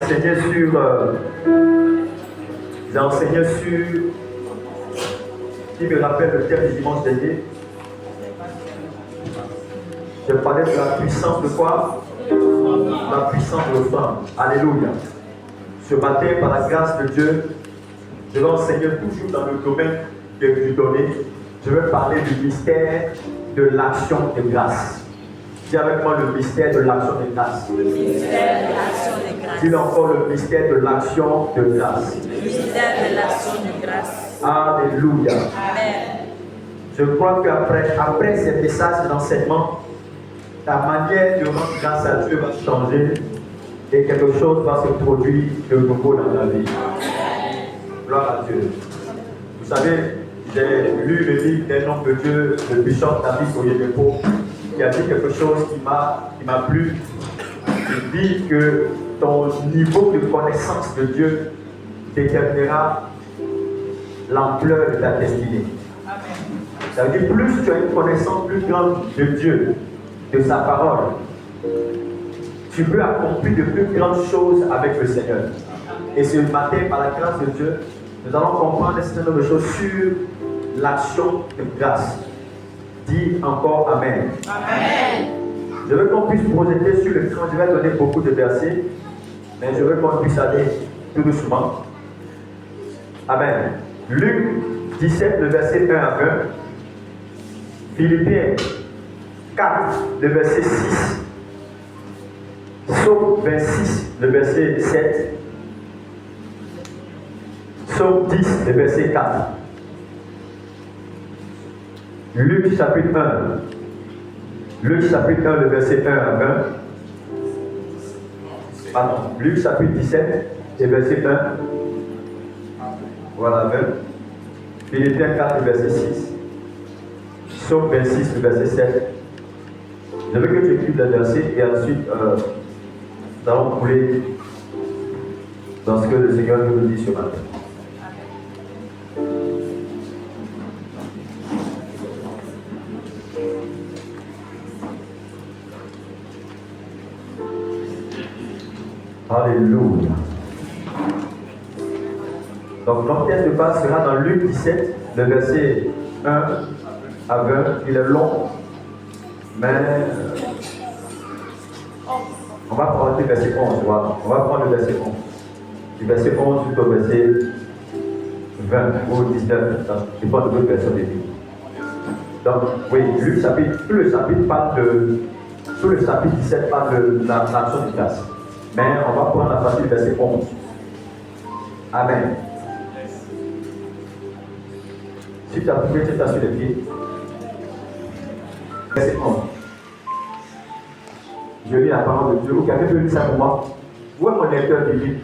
J'ai enseigné sur, qui me rappelle le thème du dimanche dernier. Je parlais de la puissance de quoi? La puissance de l'offrande. Alléluia. Ce matin, par la grâce de Dieu, je vais enseigner toujours dans le domaine que je lui donnais. Je vais parler du mystère de l'action de grâce. Dis avec moi le mystère de l'action de grâce. Le mystère de l'action de grâce. Dis encore le mystère de l'action de grâce. Le mystère de l'action de grâce. Alléluia. Amen. Je crois qu'après ces messages d'enseignement, ta manière de rendre grâce à Dieu va changer et quelque chose va se produire de nouveau dans ta vie. Gloire à Dieu. Vous savez, j'ai lu le livre d'un homme de Dieu, le bishop David Oyedepo, qui a dit quelque chose qui m'a plu. Il dit que ton niveau de connaissance de Dieu déterminera l'ampleur de ta destinée. Ça veut dire plus tu as une connaissance plus grande de Dieu, de sa parole, tu peux accomplir de plus grandes choses avec le Seigneur. Et ce matin, par la grâce de Dieu, nous allons comprendre un certain nombre de choses sur l'action de grâce. Dis encore Amen. Amen. Je veux qu'on puisse projeter sur l'écran. Je vais donner beaucoup de versets, mais je veux qu'on puisse aller tout doucement. Amen. Luc 17, le verset 1 à 20. Philippiens 4, le verset 6. Psaume 26, le verset 7. Psaume 10, le verset 4. Luc chapitre 1. Luc chapitre 1, le verset 1 à 20. Pardon. Luc chapitre 17, le verset 1. Voilà, 20. Philippiens 4, le verset 6. Psaume 26, le verset 7. Je veux que tu écrives le verset et ensuite nous allons couler dans ce que le Seigneur nous dit ce matin. Alléluia. Donc notre pièce de base sera dans Luc 17, le verset 1 à 20. Il est long, mais on va prendre le verset 11. Voilà. On va prendre le verset 11. Du verset 11 jusqu'au verset 20 ou 19. Je prends d'autres versions de Bible. Donc, oui, Luc chapitre, tout le chapitre 17 parle de l'action de grâce. Mais on va prendre la partie du verset 11. Amen. Si tu as trouvé, tu t'as sur les pieds. Verset 11. Je lis la parole de Dieu. Vous avez vu ça pour moi? Où est mon lecteur biblique?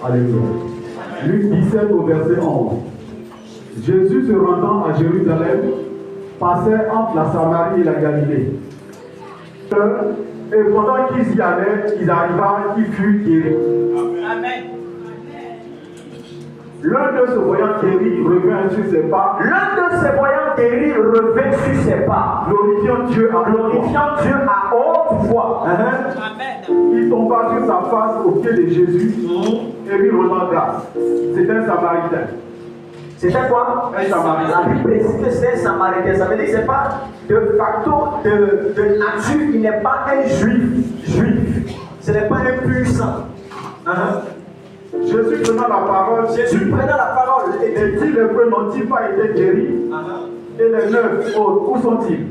Alléluia. Luc 17 au verset 11. Jésus se rendant à Jérusalem passait entre la Samarie et la Galilée. Et pendant qu'ils y allaient, il arriva qu'il fut guéri. Amen. L'un d'eux se voyant guéri revint sur ses pas. Sur ses pas, Glorifiant Dieu à haute voix. Amen. Il tomba sur sa face aux pieds de Jésus et lui rendant grâce. C'était un Samaritain. C'était quoi? Un Samaritain. La Bible précise que c'est un Samaritain. Ça veut dire que ce n'est pas de facto, de nature, il n'est pas un juif. Ce n'est pas un pur sang. Jésus prenant la parole Et et dit les peu n'ont-ils pas été guéris et les 9 autres, où sont-ils?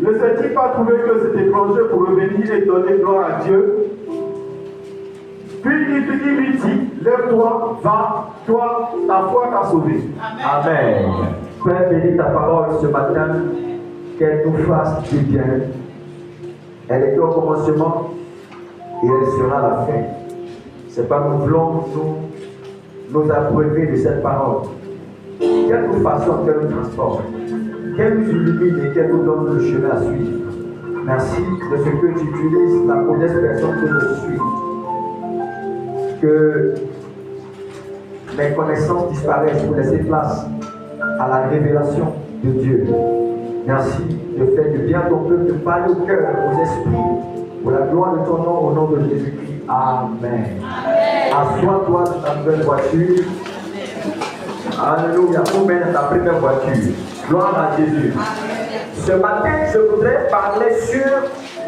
Ne s'est-il pas trouvé que cet étranger pour revenir et donner gloire à Dieu? Puis il lui dit, lève-toi, va, toi, ta foi t'a sauvé. Amen. Père, bénis ta parole ce matin, qu'elle nous fasse du bien. Elle est au commencement et elle sera à la fin. C'est pas nous voulons nous abreuver de cette parole. Qu'elle nous façonne, qu'elle nous transforme, qu'elle nous illumine et qu'elle nous donne le chemin à suivre. Merci de ce que tu utilises la modeste personne que je suis. Que mes connaissances disparaissent pour laisser place à la révélation de Dieu. Merci de faire du bien à ton peuple, de parler au cœur, aux esprits, pour la gloire de ton nom, au nom de Jésus-Christ. Amen. Assois-toi dans ta nouvelle voiture. Alléluia. Combien dans ta première voiture? Gloire à Jésus. Ce matin, je voudrais parler sur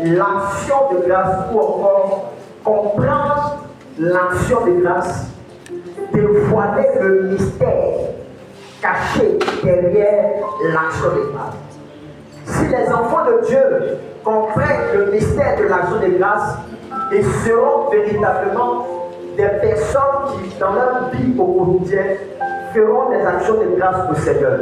l'action de grâce ou encore comprendre l'action de grâce, dévoiler le mystère caché derrière l'action de grâce. Si les enfants de Dieu comprennent le mystère de l'action de grâce, ils seront véritablement des personnes qui, dans leur vie au quotidien, feront des actions de grâce au Seigneur.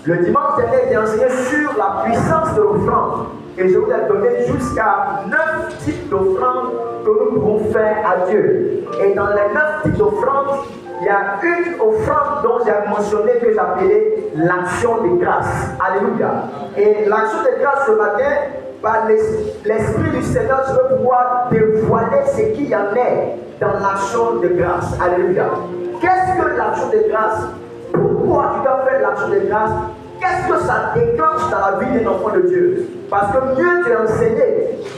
Le dimanche dernier, j'ai enseigné sur la puissance de l'offrande. Et je vous ai donné jusqu'à 9 types d'offrandes que nous pouvons faire à Dieu. Et dans les 9 types d'offrandes, il y a une offrande dont j'ai mentionné que j'appelais l'action de grâce. Alléluia. Et l'action de grâce ce matin, par l'Esprit du Seigneur, je veux pouvoir dévoiler ce qu'il y en est dans l'action de grâce. Alléluia. Qu'est-ce que l'action de grâce? Pourquoi tu dois faire l'action de grâce? Qu'est-ce que ça déclenche dans la vie d'un enfant de Dieu? Parce que mieux tu es enseigné,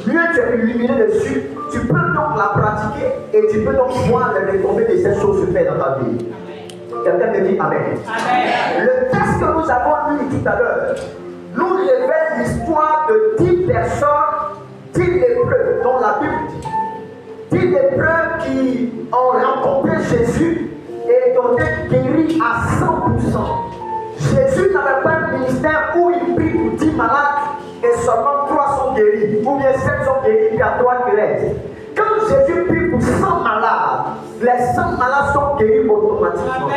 mieux tu es illuminé dessus, tu peux donc la pratiquer et tu peux donc voir les retombées de ces choses se faire dans ta vie. Quelqu'un me dit Amen. Amen. Le texte que nous avons lu tout à l'heure nous révèle l'histoire de 10 personnes, 10 lépreux, dont la Bible dit 10 lépreux qui ont rencontré Jésus et ont été guéris à 100%. Jésus n'avait pas un ministère où il prie pour 10 malades et seulement 3 sont guéris, ou bien 7 sont guéris, il y a 3 qui restent. Quand Jésus prie pour 100 malades, les 100 malades sont guéris automatiquement.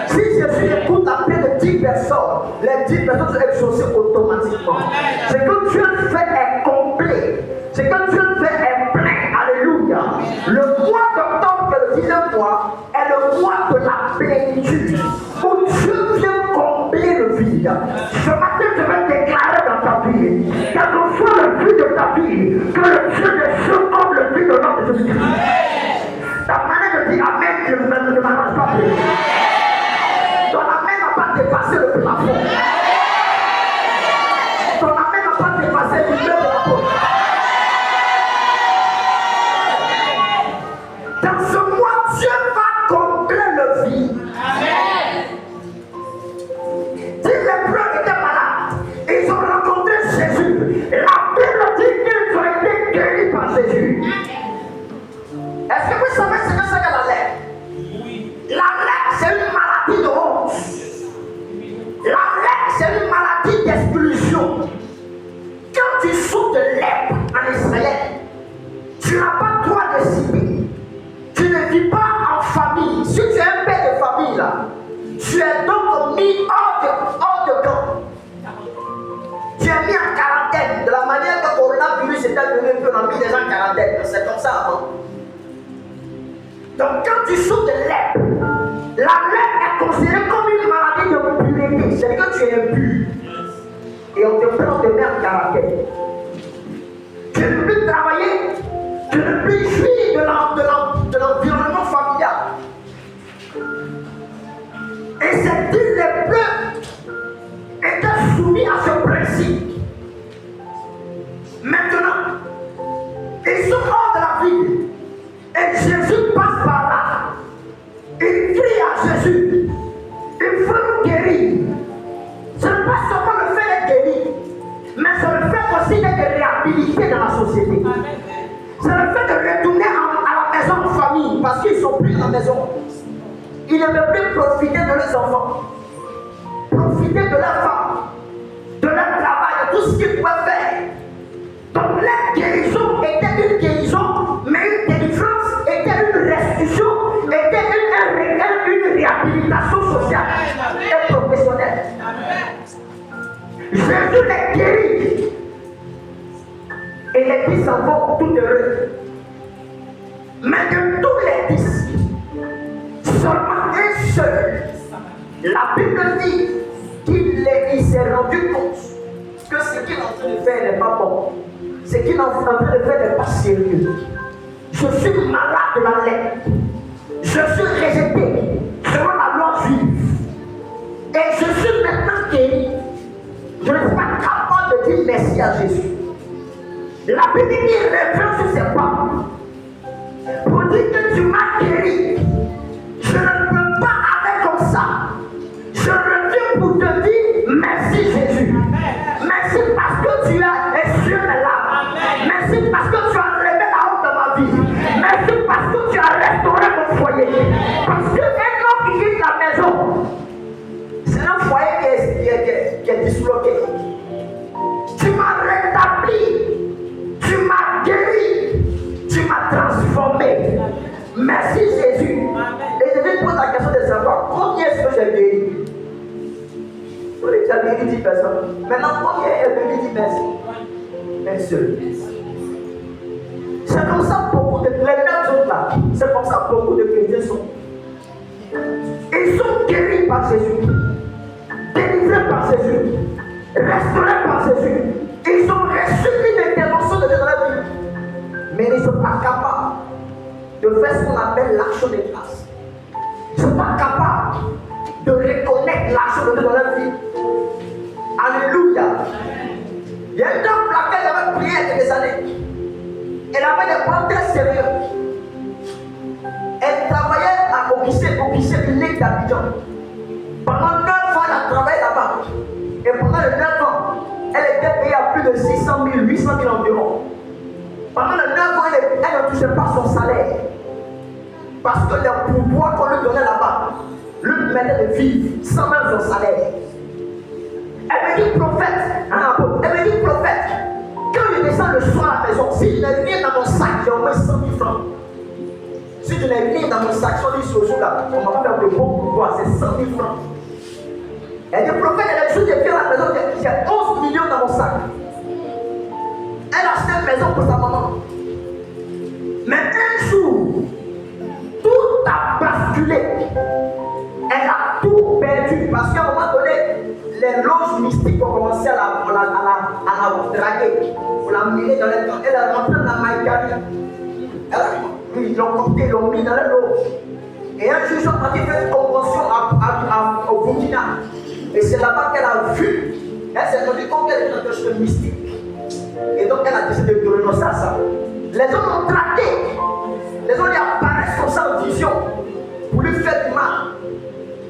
Si Jésus écoute la prière de 10 personnes, les 10 personnes sont exaucées automatiquement. Ce que Dieu fait est complet. Ce que Dieu fait est plein. Alléluia. Le mois d'octobre, le 10e mois, est le mois de la plénitude, où Dieu vient combler le vide. Ce matin, je vais déclarer dans ta vie, quel que soit le vide de ta vie, que le Dieu des cieux comble le vide de notre Jésus-Christ. Ta manière de dire Amen ne m'arrange pas plus. Ton Amen n'a pas dépassé le plafond. Ton Amen n'a pas dépassé le mur de la porte. Dans ce mois, Dieu va combler le vide. Si les preuves étaient malades, ils ont rencontré Jésus. La Bible dit qu'ils ont été guéris par Jésus. Est-ce que vous savez ce que c'est que la lèpre? La lèpre, c'est une maladie de honte. La lèpre, c'est une maladie d'exclusion. Quand tu souffres de lèpre en Israël, tu n'as pas le droit de citer. Tu ne vis pas en famille. Si tu es un père de famille, là, tu es donc mis hors de camp. Tu es mis en quarantaine. De la manière que le coronavirus est devenu, on a mis les gens en quarantaine. C'est comme ça avant. Donc quand tu souffres de lèpre, la lèpre est considérée comme une maladie de pureté. C'est que tu es impur. Et on te prend, on te met en quarantaine. Tu ne peux plus travailler, tu ne peux plus jouir de l'environnement familial. Et ces 10 lépreux étaient soumis à ce principe. Maintenant, ils sont hors de la ville. Et Jésus passe par là. Il crie à Jésus. Il faut nous guérir. Ce n'est pas seulement le fait d'être guéri, mais c'est le fait aussi d'être réhabilité dans la société. C'est le fait de retourner à la maison en famille, parce qu'ils ne sont plus à la maison. Ils ne veulent plus profiter de leurs enfants, profiter de leur femme, de leur travail, de tout ce qu'ils pouvaient faire. Donc la guérison était une guérison, mais une délivrance était une restitution, était une réhabilitation sociale et professionnelle. Jésus les guérit. Et les 10 s'en vont tout heureux. Mais de tous les 10, seulement un seul, la Bible dit qu'il s'est rendu compte que ce qu'il est en train de faire n'est pas bon. Ce qu'il est en train de faire n'est pas sérieux. Je suis malade de la lèpre. Je suis rejeté selon la La Bible dit revient sur ses pas. Pour dire que tu m'as guéri. Je ne peux pas aller comme ça. Je reviens pour te dire merci Jésus. Merci parce que tu as essuyé mes larmes. Merci parce que tu as relevé la honte de ma vie. Merci parce que tu as restauré mon foyer. Parce qu'un homme qui quitte la maison, c'est un foyer qui est disloqué. Tu m'as rétabli. Tu m'as guéri. Tu m'as transformé. Merci Jésus. Et je vais te poser la question de savoir combien est-ce que j'ai guéri. Vous avez déjà guéri 10 personnes. Maintenant, combien est venu dire merci? Un seul. C'est comme ça beaucoup de les mêmes autres là. C'est comme ça beaucoup de chrétiens sont. Ils sont guéris par Jésus. Délivrés par Jésus. Restaurés par Jésus. Ils ont reçu une intervention de Dieu dans la vie. Mais ils ne sont pas capables de faire ce qu'on appelle l'action des grâces. Ils ne sont pas capables de reconnaître l'action de Dieu dans leur vie. Alléluia. Il y a une dame pour laquelle j'avais prié il y a des années. Elle avait des problèmes très sérieux. Elle travaillait au guichet unique d'Abidjan. Pendant 9 ans, elle a travaillé là-bas. Et pendant les 9 ans, elle était payée à plus de 600 000, 800 000 environ. Pendant les 9 ans, elle ne touchait pas son salaire. Parce que les pouvoirs qu'on lui donnait là-bas lui permettaient de vivre sans même son salaire. Elle me dit prophète, elle me dit prophète, quand je descends le soir à la maison, si je n'ai rien dans mon sac, j'ai au moins 100 000 francs. Si je n'ai rien dans mon sac, si on dit ce jour-là, on va faire de bons pouvoirs, c'est 100 000 francs. Elle dit prophète, elle a des choses de faire à la maison, j'ai 11 millions dans mon sac. Elle a acheté une maison pour sa maman. Mais un jour, tout a basculé. Elle a tout perdu parce qu'à un moment donné, les loges mystiques ont commencé à la draguer, pour la mener dans les camps. Elle est rentrée dans la Maïkari. Ils l'ont compté, ils l'ont mis dans les loges. Et un jour, ils sont partis faire une convention au Burkina. Et c'est là-bas qu'elle a vu. Elle s'est rendue compte qu'elle était dans quelque chose de mystique. Et donc elle a décidé de renoncer à ça. Les hommes l'ont traqué. Les hommes lui apparaissent comme ça en vision pour lui faire du mal.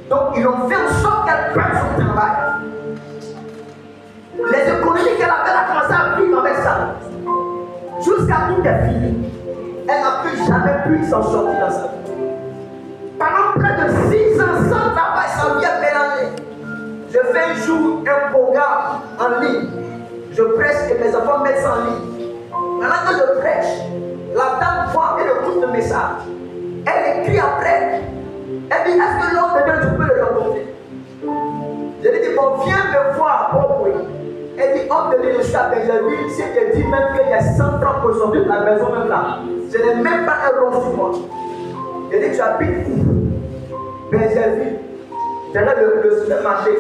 Donc ils ont fait en sorte qu'elle perde son travail. Les économies qu'elle avait, elle a commencé à vivre avec ça. Jusqu'à tout est fini. Elle n'a plus jamais pu s'en sortir dans sa vie. Pendant près de 6 ans sans travail, sa vie est mélangée. Je fais un jour un programme en ligne. Je prêche et mes enfants mettent ça en ligne. Maintenant que je prêche, la dame voit et écoute le message. Elle écrit après. Elle dit, est-ce que l'homme de Dieu, tu peux le rencontrer? Je lui dis, bon, viens me voir. Oh oui. Elle dit, homme de Dieu, je suis à Benjamin. Si elle dit même qu'il y a 100 ans pour sortir de la maison même là, je n'ai même pas un rond sur moi. Je dis, tu habites où? Benjamin. Derrière le supermarché.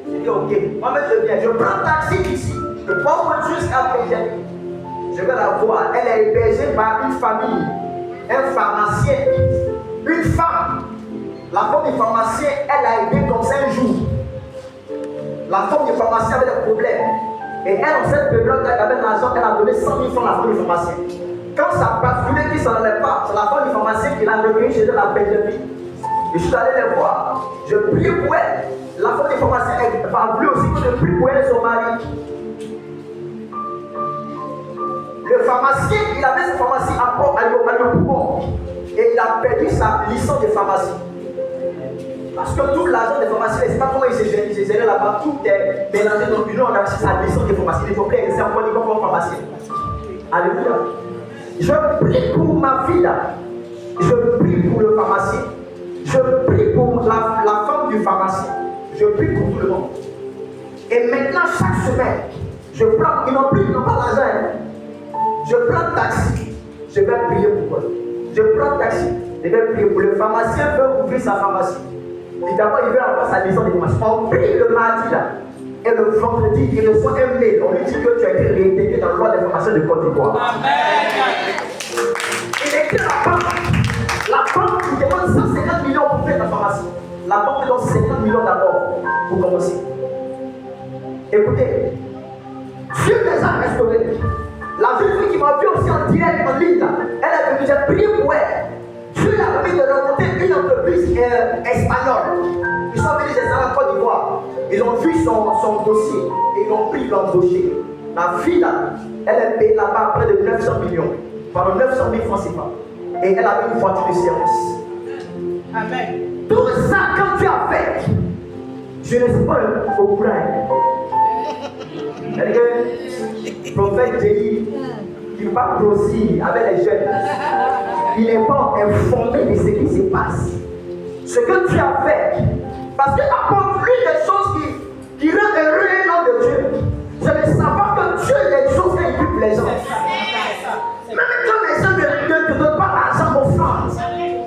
Je dis, ok. Moi-même, je viens. Je prends un taxi ici. Je prends jusqu'à Benjamin. Je vais la voir. Elle est hébergée par une famille, un pharmacien, une femme. La femme du pharmacien, elle a aidé comme ça un jour. La femme du pharmacien avait des problèmes. Et elle, en cette période, elle avait de l'argent, elle a donné 100 000 francs à la femme du pharmacien. Quand ça basculait, qui s'en allait pas, c'est la femme du pharmacien qui l'a recueilli chez elle à Benjamin. Et je suis allé les voir. Je priais pour elle. La femme du pharmacien, elle a voulu aussi que je prie pour elle et son mari. Le pharmacien, il avait sa pharmacie à Poupon. Et il a perdu sa licence de pharmacie. Parce que tout l'argent des pharmacies, je ne sais pas comment il s'est géré là-bas, tout est mélangé dans le bureau, on a reçu sa licence de pharmacie. Il faut qu'il ait encore dit comme pharmacien. Alléluia. Je prie pour ma fille là. Je prie pour le pharmacien. Je prie pour la femme du pharmacien. Je prie pour tout le monde. Et maintenant, chaque semaine, je prends, ils n'ont pas d'argent. Je prends taxi, je vais prier pour eux. Je prends taxi, je vais prier pour le pharmacien veut ouvrir sa pharmacie. Et d'abord, il veut avoir sa licence de pharmacie. On prie le mardi là. Et le vendredi, il reçoit un mail. On lui dit que tu as été réintégré dans le loi des pharmaciens de Côte d'Ivoire. Amen. Il écrit la banque. La banque lui demande 150 millions pour faire la pharmacie. La banque lui donne 50 millions d'abord pour commencer. Écoutez, Dieu les a restaurés. La vie qui m'a vu aussi en direct en ligne, là, elle a venue, j'ai prié pour elle. Dieu l'a permis de rencontrer une entreprise espagnole. Ils sont venus en Côte d'Ivoire. Ils ont vu son dossier et ils l'ont pris, ils l'ont embauché. La fille là, elle est payée là-bas près de 900 millions. Pardon, 900 000 francs CFA. Et elle avait une voiture de service. Amen. Tout ça, quand tu as fait, je ne suis pas au courant. C'est-à-dire que le prophète dit qu'il va grossir avec les jeunes. Il n'est pas informé de ce qui se passe. Ce que tu as fait, parce que apporte l'une des choses qui rend heureux le nom de Dieu, c'est de savoir que Dieu est des choses qui sont plus plaisantes. Même quand les gens ne te donnent pas l'argent offrande,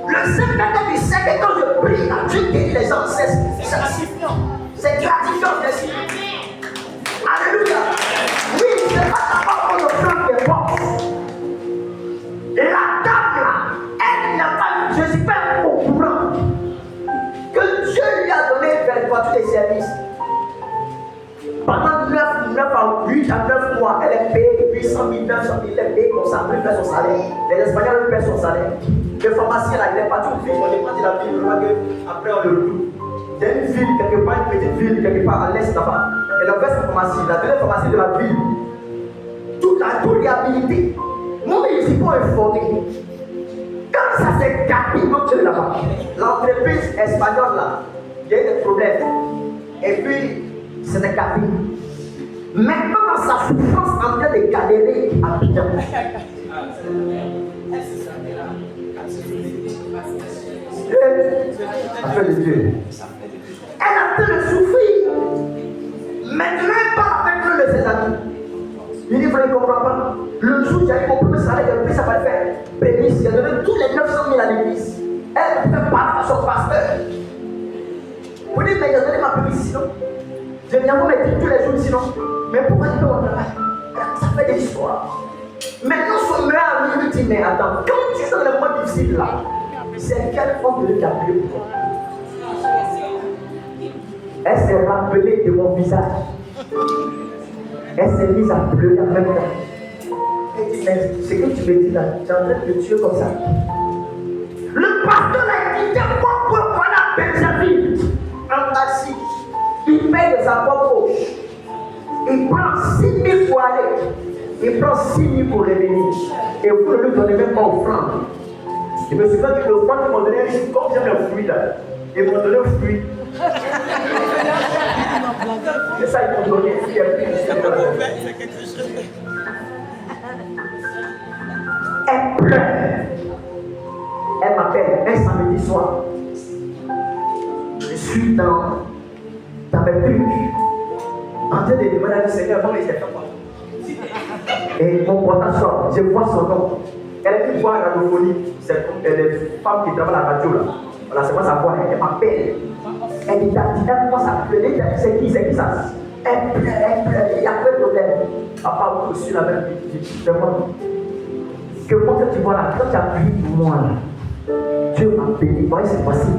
le Seigneur du sait que quand je prie, là, Dieu guérit les gens. C'est gratifiant, merci. Alléluia. Oui, c'est pas d'abord mon offrande qui est forte. Et la dame là, elle n'a pas, je ne suis pas au courant que Dieu lui a donné une voiture de service. Pendant 8 à 9 mois, elle est payée 800 000, 900 000, elle est payée comme ça, elle paie son salaire. Les Espagnols lui paient son salaire. Le pharmacien là, il est parti au ville, on est parti de la ville, après on le retrouve. Il y a une ville quelque part, une petite ville quelque part à l'est là-bas. Elle a fait sa pharmacie, la deuxième pharmacie de la ville. Tout réhabilité. Moi, je ne suis pas informé. Quand ça s'est gâté, donc là-bas, l'entreprise espagnole là, il y a eu des problèmes. Et puis, c'était gâté. Maintenant, dans sa souffrance, en train de galérer à Abidjan. Afin de Dieu. Elle a en train de souffrir. Maintenant, elle part avec un de ses amis. Il dit, vous ne comprenez pas. Le jour où j'ai eu mon premier salaire, j'ai pris ça va le faire. Prémisse, il a donné tous les 900 000 à l'église. Elle fait part à son pasteur. Vous dites, mais il a donné ma prémisse sinon. Je viens vous mettre tous les jours sinon. Mais pourquoi il fait mon travail? Ça fait des histoires. Maintenant, son meilleur ami lui dit, mais attends, quand tu es dans le moment difficile là, c'est quelle forme de Dieu qui a prié pour toi? Elle s'est rappelée de mon visage. Elle s'est mise à pleurer en même temps. Elle dit, mais ce que tu me dis là, tu es en train de te tuer comme ça. Le pasteur a dit, pourquoi voilà Benjamin en taxi? Il paye de sa propre poche. Il prend 6 000 pour aller. Il prend 6 000 pour revenir. Et vous ne lui donnez même pas offrande. Je me souviens que le frère qui m'a donné, comme j'aime le fruit là, ils m'ont donné un fruit. C'est ça, ils m'ont donné un fruit. Elle pleure. Elle m'appelle un samedi soir. Je suis dans mes trucs, en train de demander à le Seigneur comment il s'est fait quoi. Et mon portable sort, je vois son nom. Elle est une voix à radiophonique, c'est les femmes qui travaillent à la radio là. Voilà, c'est moi sa voix, elle m'appelle. Elle dit, elle commence à pleurer, c'est qui ça? Elle pleure, il y a plein de problèmes. Papa, vous aussi la même vie, demande. Que quand tu vois là, quand tu as prié pour moi là, Dieu m'a béni, moi c'est facile.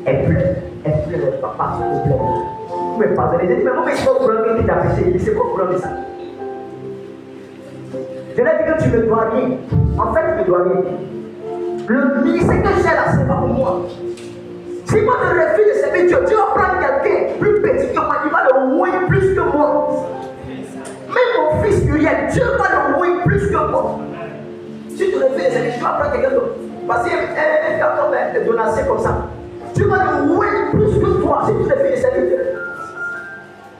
Elle pleure, papa, s'il vous plaît. Vous me pardonnez. J'ai dit, mais moi, c'est pas pour un qui t'a péché. Il dit, c'est quoi pour un de ça? Je lui ai dit que tu ne me dois rien. En fait, tu me dois rien. Le ministère que j'ai là, c'est pas pour moi. Si moi je refuse de servir Dieu, Dieu va prendre quelqu'un plus petit que moi, il va le louer plus que moi. Même mon fils Uriel, Dieu va le louer plus que moi. Si tu refuses de servir, tu vas prendre quelqu'un d'autre. Parce qu'il y a des donations comme ça. Tu vas le louer plus que toi si tu refuses de servir Dieu.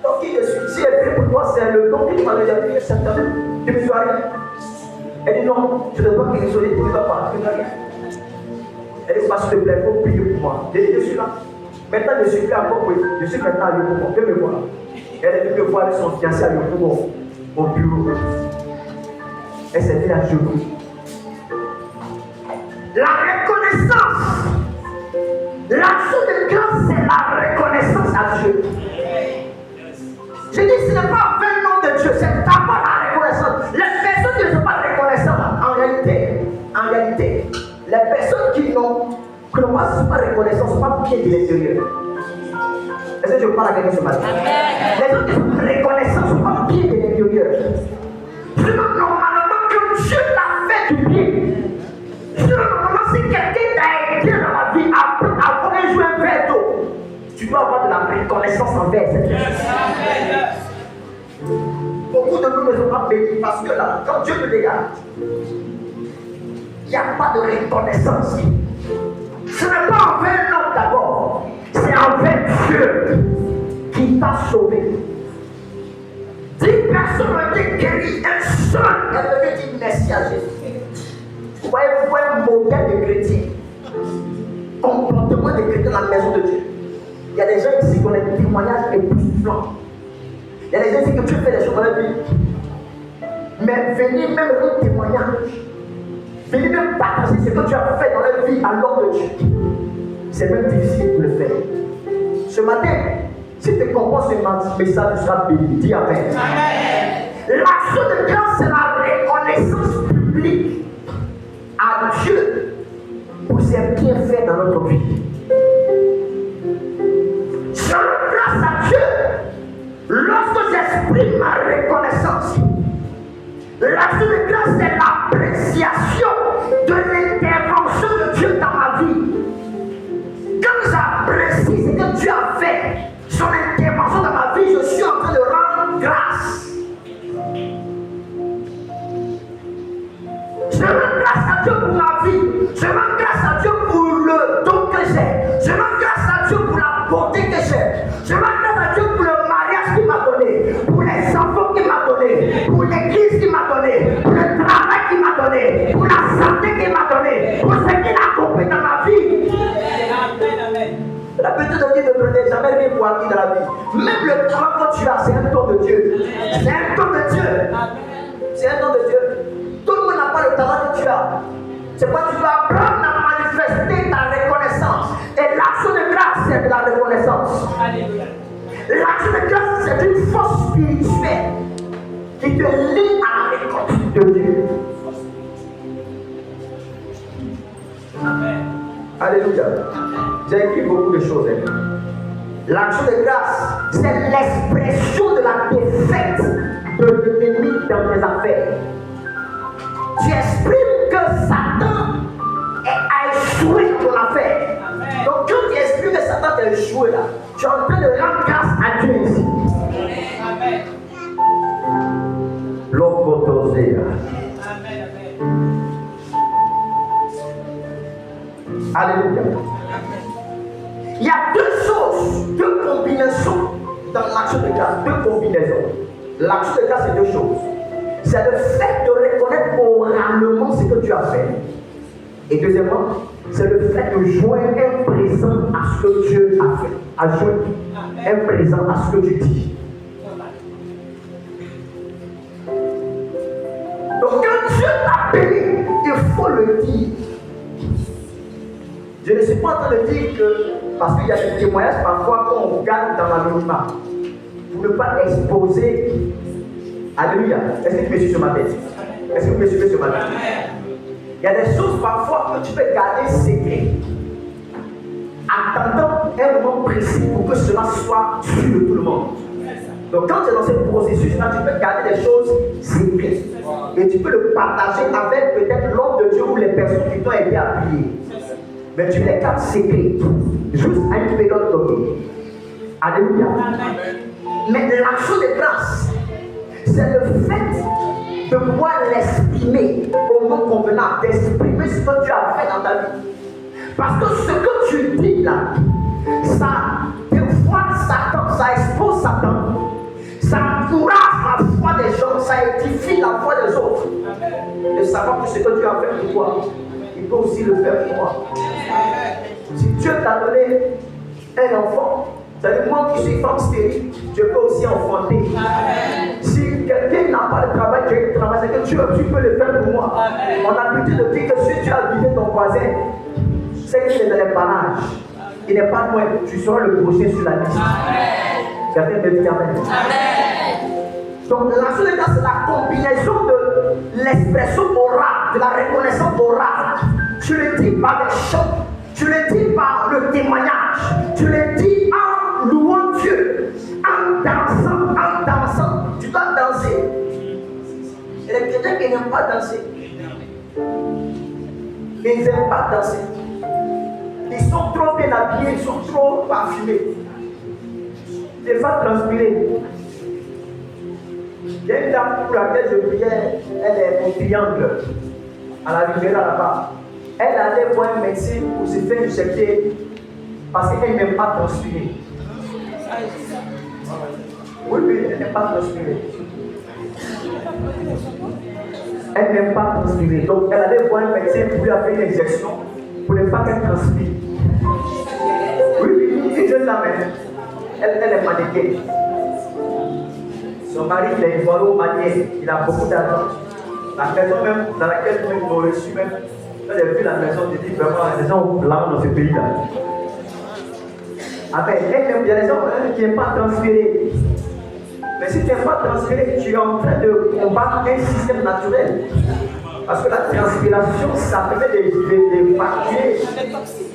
Donc, qui je suis? Si elle prie pour toi, c'est le don que tu m'as déjà dit, certainement. Tu me dois rien. Elle dit non, je ne veux pas qu'il soit tu ne dois pas, tu ne dois rien. Elle dit, s'il te plaît, il faut prier pour moi. Je suis là. Maintenant, je suis plus encore, je suis maintenant à Yokomo. Viens me voir. Elle est venue me voir avec son fiancé à Yokomo, au bureau. Elle s'est mise à genoux. La reconnaissance. L'action de grâce, c'est la reconnaissance à Dieu. Je dis, ce n'est pas un vrai nom de Dieu, c'est d'abord la reconnaissance. Les personnes qui ne sont pas reconnaissantes, en réalité, les personnes qui n'ont pas reconnaissance ne sont pas bien de l'intérieur. Est-ce que je parle à quelqu'un ce matin? Les gens qui sont reconnaissants ne sont pas bien de l'intérieur. sous un verre d'eau, tu dois avoir de la reconnaissance envers cette personne. Beaucoup de nous ne sont pas bénis parce que là, quand Dieu te regarde, il n'y a pas de reconnaissance. Ce n'est pas envers l'homme d'abord, c'est envers Dieu qui t'a sauvé. 10 personnes ont été guéries, une seule est venue dire merci à Jésus. Vous voyez un modèle de chrétien, comportement de chrétien dans la maison de Dieu. Il y a des gens ici qui ont des témoignages époustouflants. Il y a des gens ici que Dieu fait des choses dans leur vie. Mais venir même un témoignage, venir même partager ce que tu as fait dans leur vie à l'ordre de Dieu, c'est même difficile de le faire. Ce matin, si tu comprends ce message, tu seras béni. Dis Amen. L'action de grâce, c'est la reconnaissance publique à Dieu pour ses bienfaits dans notre vie. Je rends grâce à Dieu lorsque j'exprime ma reconnaissance. L'action de grâce, c'est l'appréciation de l'intervention de Dieu dans ma vie. Quand j'apprécie ce que Dieu a fait, son intervention dans ma vie, je suis en train de rendre grâce. Je rends grâce à Dieu pour ma vie. Je rends grâce à Dieu pour le don que j'ai. Je rends grâce à Dieu pour la beauté que j'ai. Je rends grâce à Dieu pour le mariage qu'il m'a donné, pour les enfants qu'il m'a donné, pour l'église qu'il m'a donné, pour le travail qu'il m'a donné, pour la santé qu'il m'a donné, pour ce qu'il a accompli dans ma vie. La petite de Dieu ne prenait jamais rien pour acquis dans la vie. Même le travail que tu as, c'est un don de Dieu. C'est un don de Dieu. C'est un don de Dieu. Tout le monde n'a pas le talent que tu as. C'est pourquoi tu dois apprendre à manifester ta reconnaissance. Et l'action de grâce, c'est de la reconnaissance. Alléluia. L'action de grâce, c'est une force spirituelle qui te lie à la récolte de Dieu. Amen. Alléluia. J'ai écrit beaucoup de choses. L'action de grâce, c'est l'expression de la défaite de l'ennemi dans tes affaires. Tu exprimes que Satan a échoué dans ton affaire. Amen. Donc quand tu exprimes que Satan a échoué là, tu es en train de rendre grâce à Dieu ici. Amen. L'opotosea. Amen. Amen. Alléluia. Il y a deux choses, deux combinaisons dans l'action de grâce. Deux combinaisons. L'action de grâce, c'est deux choses. C'est le fait de reconnaître oralement ce que tu as fait. Et deuxièmement, c'est le fait de joindre un présent à ce que Dieu a fait. À joindre un présent à ce que tu dis. Donc quand Dieu t'a béni, il faut le dire. Je ne suis pas en train de dire que, parce qu'il y a des témoignages parfois qu'on gagne dans l'anonymat, pour ne pas exposer. Alléluia. Est-ce que tu me suis ce matin? Est-ce que vous me suivez ce matin? Il y a des choses parfois que tu peux garder secret, attendant un moment précis pour que cela soit su de tout le monde. Donc quand tu es dans ce processus-là, tu peux garder des choses secrètes. Et tu peux le partager avec peut-être l'homme de Dieu ou les personnes qui t'ont été appuyées. Mais tu les gardes secrets, juste à une période donnée. Alléluia. Mais l'action de grâce, c'est le fait de pouvoir l'exprimer au moment convenable, d'exprimer ce que tu as fait dans ta vie. Parce que ce que tu dis là, ça dévoile Satan, ça expose Satan, ça encourage la foi des gens, ça édifie la foi des autres. De savoir que ce que tu as fait pour toi, il peut aussi le faire pour moi. Si Dieu t'a donné un enfant, c'est-à-dire moi qui suis femme stérile, je peux aussi enfanter. Si quelqu'un n'a pas de travail, tu as un travail, c'est que tu peux le faire pour moi. On a l'habitude de dire que si tu as vidé ton voisin, c'est qu'il est dans les parages. Il n'est pas loin, tu seras le prochain sur la liste. Quelqu'un me dit Amen. Donc l'action de grâce, c'est la combinaison de l'expression orale, de la reconnaissance orale. Tu le dis par des chants, tu le dis par le témoignage, tu le dis en louant Dieu, en dansant. Tu dois danser. Et les chrétiens qui n'aiment pas danser, ils n'aiment pas danser. Ils sont trop bien habillés, ils sont trop parfumés. Des femmes transpirées. Il y a une dame pour laquelle je priais, elle est au triangle, à la Riviera là-bas. Elle allait voir un médecin pour se faire injecter parce qu'elle n'aime pas transpirer. Oui, elle n'aime pas transpirer. Elle n'aime pas transpirer. Donc, elle allait voir un médecin pour lui faire une injection pour ne pas qu'elle transpire. Oui, une jeune dame, elle est mannequin. Son mari, il est ivoirien au manier, il a beaucoup d'argent. La maison même dans laquelle nous avons reçu même, quand j'ai vu la maison, j'ai dit vraiment, les gens ont blanc dans ce pays-là. Amen. Il y a des gens qui n'aiment pas transpirer. Mais si tu n'aimes pas transpirer, tu es en train de combattre un système naturel. Parce que la transpiration, ça permet d'évacuer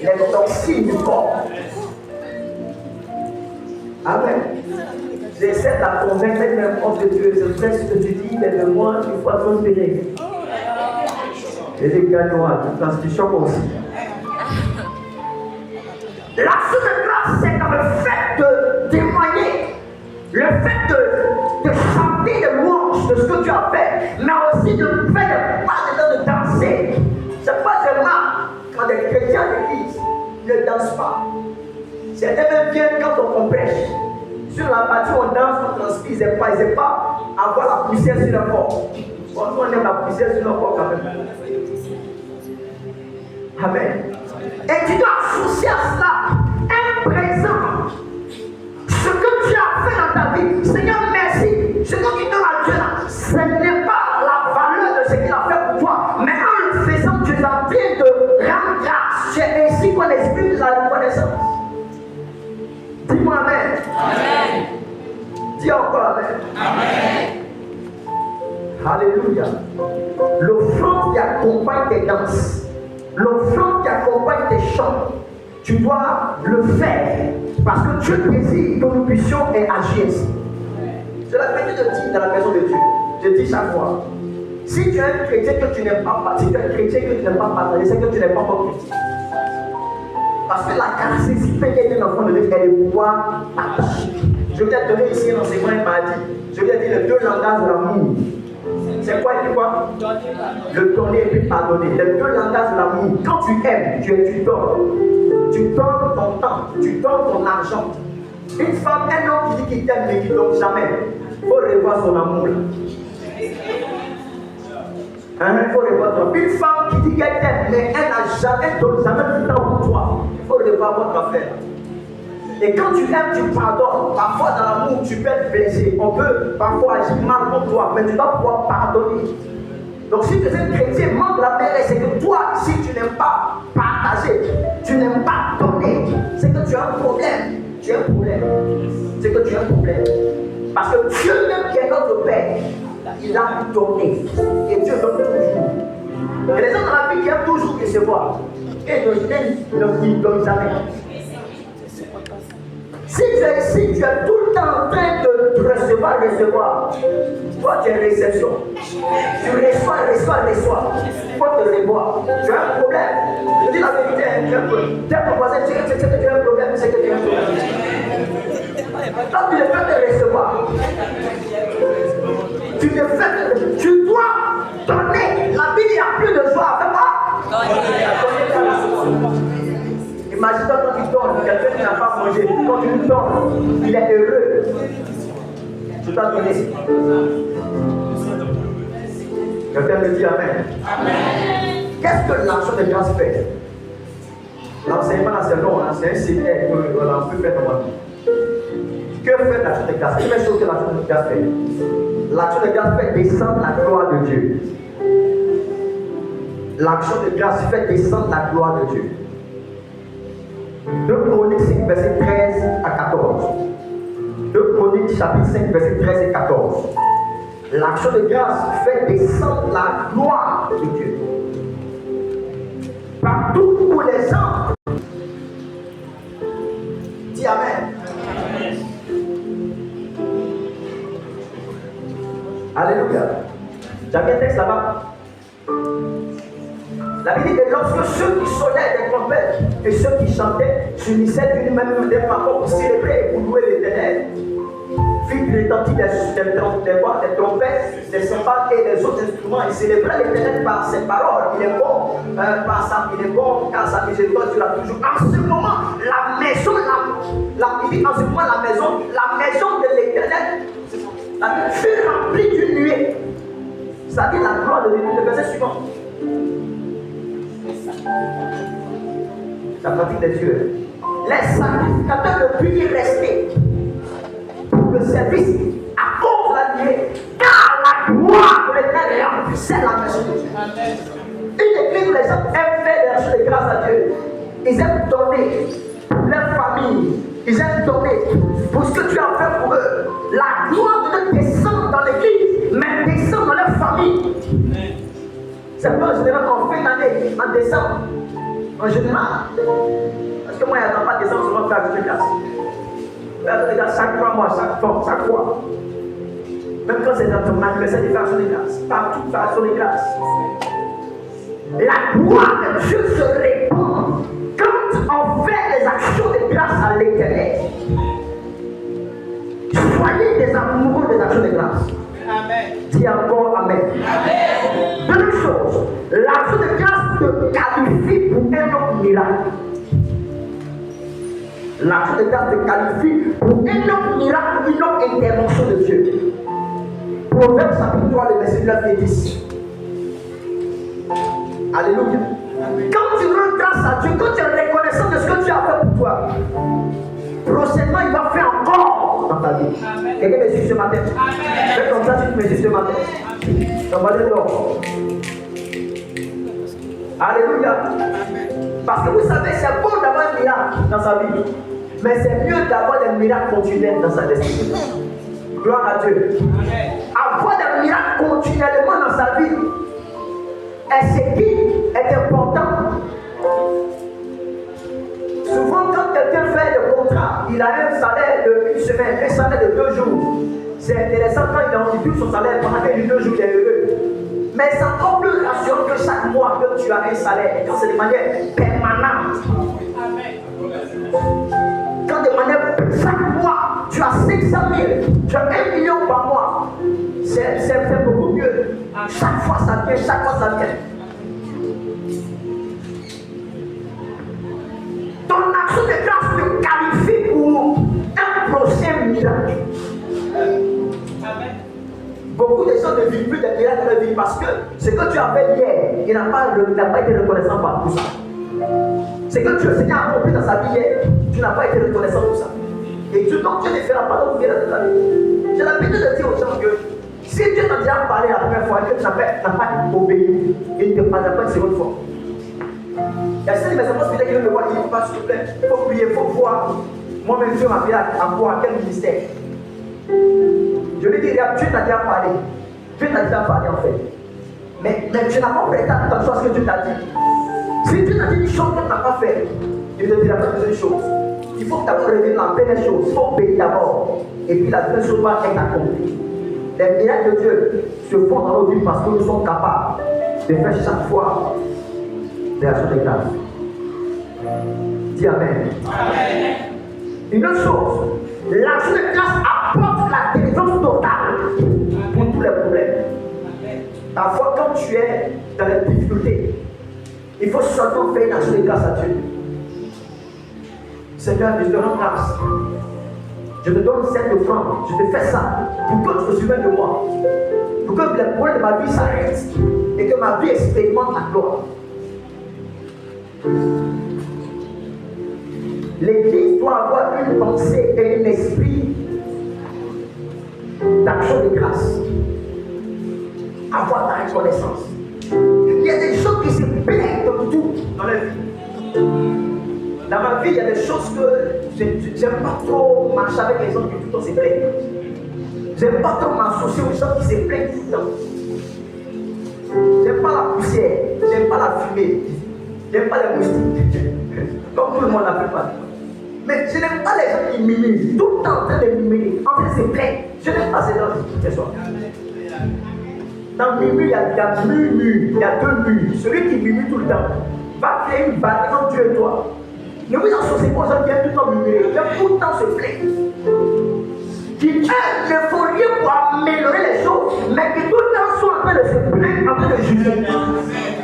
les toxines du corps. Amen. J'essaie de la convaincre même homme de Dieu. C'est vrai ce que tu dis, mais de moi, il faut transpirer. Et les gagnois, tu transpires aussi. L'action de grâce, c'est dans le fait de témoigner, le fait de chanter des louanges de ce que tu as fait, mais aussi de faire de danser. C'est pas seulement quand des chrétiens d'église ne dansent pas. Certains même viennent quand on prêche. Sur la partie on danse, on transpire, ils n'aiment pas avoir la poussière sur le corps. Bon, nous on aime la poussière sur le corps quand même. Amen. Et tu dois associer à cela un présent. Ce que tu as fait dans ta vie, Seigneur, merci. Ce que tu donnes à Dieu, ce n'est pas la valeur de ce qu'il a fait pour toi, mais en le faisant, tu es en train de rendre grâce. C'est ainsi qu'on exprime la reconnaissance. Dis-moi Amen. Amen. Dis encore Amen. Amen. Alléluia. L'offrande qui accompagne tes danses, l'offrande qui accompagne tes chants, tu dois le faire parce que Dieu désire que nous puissions agir ainsi. C'est la vérité de dire dans la maison de Dieu. Je dis chaque fois, si tu es un chrétien que tu n'aimes pas, si tu es un chrétien que tu n'aimes pas partager, c'est que tu n'es pas encore chrétien. Parce que la caractéristique d'un enfant de Dieu, elle est de pouvoir partager. Je vais te donner ici un enseignement, il m'a dit. Je vais te dire les deux langages de l'amour. C'est quoi, il dit quoi? Le donner et puis pardonner. Les deux langages de l'amour. Quand tu aimes, tu donnes. Tu donnes ton temps, tu donnes ton argent. Une femme, un homme qui dit qu'il t'aime mais qui ne donne jamais, il faut revoir son amour. Il faut revoir ton amour. Une femme qui dit qu'elle t'aime mais elle n'a jamais donné jamais du temps pour toi, il faut revoir votre affaire. Et quand tu aimes, tu pardonnes. Parfois dans l'amour, tu peux être blessé. On peut parfois agir mal contre toi, mais tu dois pouvoir pardonner. Donc si tu es un chrétien, manque la paix, c'est que toi, si tu n'aimes pas partager, tu n'aimes pas donner, c'est que tu as un problème. Tu as un problème. C'est que tu as un problème. Parce que Dieu même qui est notre Père, il a donné. Et Dieu donne toujours. Il y a des gens dans la vie qui aiment toujours recevoir. Et ne donnent jamais. Si tu es ici, tu es tout le temps en train de recevoir. Toi, tu es une réception. Tu reçois. Il faut te revoir. Tu as un problème. Je dis la vérité, tu as un problème. Tu as ton voisin, tu sais que tu as un problème, c'est que tu as un problème. Quand tu le fais te recevoir, tu dois donner. La Bible, il n'y a plus de joie. Fais pas. Imagine quand tu donnes, quelqu'un qui n'a pas mangé, quand tu lui donnes, il est heureux. Tu dois donner. Quelqu'un me dit Amen. Amen. Qu'est-ce que l'action de grâce fait? L'enseignement là c'est long, c'est un séminaire qu'on peut faire normalement. Que fait l'action de grâce? Première chose que l'action de grâce fait. L'action de grâce fait descendre la gloire de Dieu. L'action de grâce fait descendre la gloire de Dieu. 2 Chroniques 5, verset 13 à 14. 2 Chroniques chapitre 5, verset 13 et 14. L'action de grâce fait descendre la gloire de Dieu. Partout pour les gens. Dis Amen. Amen. Alléluia. J'avais un texte là-bas. La Bible dit que lorsque ceux qui sonnaient des trompettes et ceux qui chantaient s'unissaient d'une même façon pour célébrer et pour louer l'Éternel, fit retentir des trompettes, des cymbales et des autres instruments et célébrait l'Éternel par ses paroles. Il est bon, il est bon car sa miséricorde sera toujours. En ce moment, la maison de l'Éternel fut remplie d'une nuée. C'est-à-dire la gloire de Dieu. Le verset suivant. La pratique des dieux. Les sacrificateurs ne purent y rester pour le service à cause de la nuée, car la gloire de l'Éternel remplissait la maison de Dieu. Une église où les gens aiment faire des choses de grâce à Dieu. Ils aiment donner pour leur famille. Ils aiment donner pour ce que tu as fait pour eux. La gloire de Dieu descend dans l'église, mais descend dans leur famille. C'est pas en général en fin d'année, en décembre. En général. Parce que moi, il n'y a pas de décembre, souvent faire des classes. Chaque 3 mois, chaque fois. Même quand c'est dans ton anniversaire, il fait action de grâce. Partout, il fait action de grâce. La gloire de Dieu se répand quand on fait les actions de grâce à l'Éternel. Soyez des amoureux des actions de grâce. Amen. Dis encore Amen. Amen. Deux choses. L'action de grâce te qualifie pour un autre miracle. L'action de grâce te qualifie pour un autre miracle, une autre intervention de Dieu. Proverbe chapitre 3, le verset 9 et 10. Alléluia. Quand tu rends grâce à Dieu, quand tu es reconnaissant de ce que Dieu a fait pour toi, prochainement il va faire encore dans ta vie. Quelqu'un me suit ce matin? Fais comme ça, tu me suis ce matin. On va aller dehors. Alléluia. Parce que vous savez, c'est bon d'avoir un miracle dans sa vie, mais c'est mieux d'avoir des miracles continuels dans sa destinée. Gloire à Dieu. Avoir des miracles continuellement dans sa vie est ce qui est important. Souvent, quand quelqu'un fait le contrat, il a un salaire de 1 semaine, un salaire de 2 jours. C'est intéressant quand il a entendu son salaire pendant que les 2 jours, il est heureux. Mais c'est encore plus rassurant que chaque mois que tu as un salaire, quand c'est de manière permanente. Quand de manière, chaque mois, tu as 500 000, tu as 1 million par mois. C'est beaucoup mieux. Chaque fois ça vient, chaque fois ça vient. Ton action de grâce te qualifie pour un prochain miracle. Beaucoup de gens ne vivent plus des miracles de vie parce que ce que tu as fait hier, il n'a pas été reconnaissant par tout ça. Ce que le Seigneur a accompli dans sa vie hier, tu n'as pas été reconnaissant pour ça. Et donc Dieu ne fera pas d'autre miracle de ta vie. J'ai l'habitude de dire aux gens que si Dieu t'a déjà parlé la première fois et que tu n'as pas obéi, il ne te parlera pas une seconde fois. Il y a certains de mes enfants qui viennent me voir, ils ne disent pas s'il te plaît, il faut prier, il faut voir. Moi-même, Dieu m'a appelé à voir quel ministère. Je lui dis, Dieu t'a déjà parlé. Dieu t'a déjà parlé en fait. Mais tu n'as pas prêté attention à ce que Dieu t'a dit. Si Dieu t'a dit une chose que tu n'as pas fait, il te dira pas deuxième chose. Il faut que tu aies révélé la première chose. Il faut obéir d'abord. Et puis la deuxième chose va être accomplie. Les miracles de Dieu se font dans nos vies parce que nous sommes capables de faire chaque fois des actions de grâce. Dis Amen. Amen. Une autre chose, l'action de grâce apporte la délivrance totale pour tous les problèmes. Parfois, quand tu es dans les difficultés, il faut seulement faire une action de grâce à Dieu. Seigneur, je te rends grâce. Je te donne 5 francs. Je te fais ça pour que tu te souviennes de moi. Pour que les problèmes de ma vie s'arrêtent et que ma vie expérimente la gloire. L'Église doit avoir une pensée et un esprit d'action de grâce. Avoir ta reconnaissance. Il y a des gens qui se plaignent de tout dans la vie. Dans ma vie, il y a des choses que j'aime pas trop marcher avec les gens qui tout le temps se plaignent. J'aime pas trop m'associer aux gens qui se plaignent tout le temps. J'aime pas la poussière, j'aime pas la fumée, j'aime pas les moustiques. Comme tout le monde n'a pas. Mais je n'aime pas les gens qui mimient, tout le temps en train de mimer, en train de se plaindre. Je n'aime pas ces gens ce soir. Dans le murmure, il y a murmure, il y a deux murs. Celui qui murmure tout le temps va créer une barrière entre Dieu et toi. Ne vous associez pas aux gens qui aiment tout le temps murmurer, qui aiment tout le temps se plaindre. Qui aiment ne font rien pour améliorer les choses, mais qui tout le temps sont en train de se plaindre, en train de juger.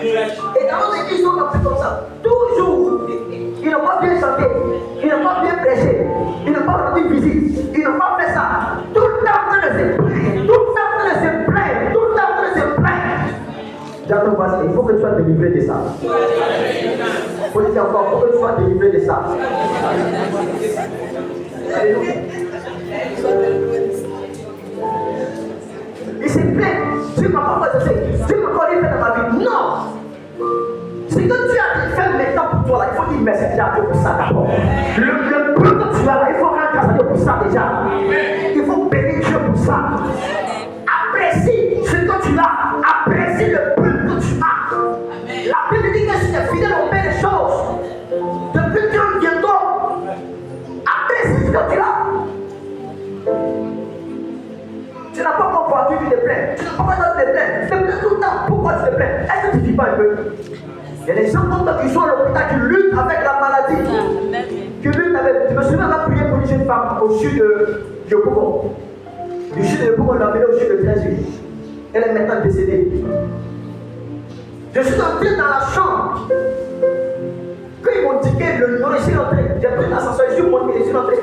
Et dans nos églises, ils sont comme ça. Toujours, ils n'ont pas bien chanté, ils n'ont pas bien prêché, ils n'ont pas rendu visite, ils n'ont pas fait ça. Tout le temps en train de se plaindre, tout le temps en train de se plaindre, tout le temps en train de se plaindre. J'attends parce qu'il faut que tu sois délivré de ça. Il faut dire encore, il faut que tu sois délivré de ça. Alléluia. Il se plaint. Dieu m'a pas fait ça. Dieu m'a pas fait dans ma vie. Non. Ce que tu as fait maintenant pour toi, là, il faut dire merci à Dieu pour ça d'abord. Le peu que tu as là, il faut rendre grâce à Dieu pour ça déjà. Il faut bénir Dieu pour ça. Apprécie ce que tu as. Apprécie le peu que tu as. La Bible dit que si tu es fidèle au fait des choses, depuis que bientôt, apprécie ce que tu as. Tu n'as pas encore voiture, tu te plains. Tu n'as pas besoin de te plaindre. Tu te plains tout le temps. Pourquoi tu te plains? Est-ce que tu ne vis pas un peu? Il y a des gens comme toi qui sont à l'hôpital, qui luttent avec la maladie. Qui luttent avec. Je me souviens d'avoir prié pour une jeune femme au sud de Bougon. Du sud de Bougon, on l'a amenée au sud de Brésil. Elle est maintenant décédée. Je suis entré dans la chambre. Quand ils m'ont dit que le numéro, je suis rentré. J'ai pris l'ascenseur, je suis monté, je suis rentré.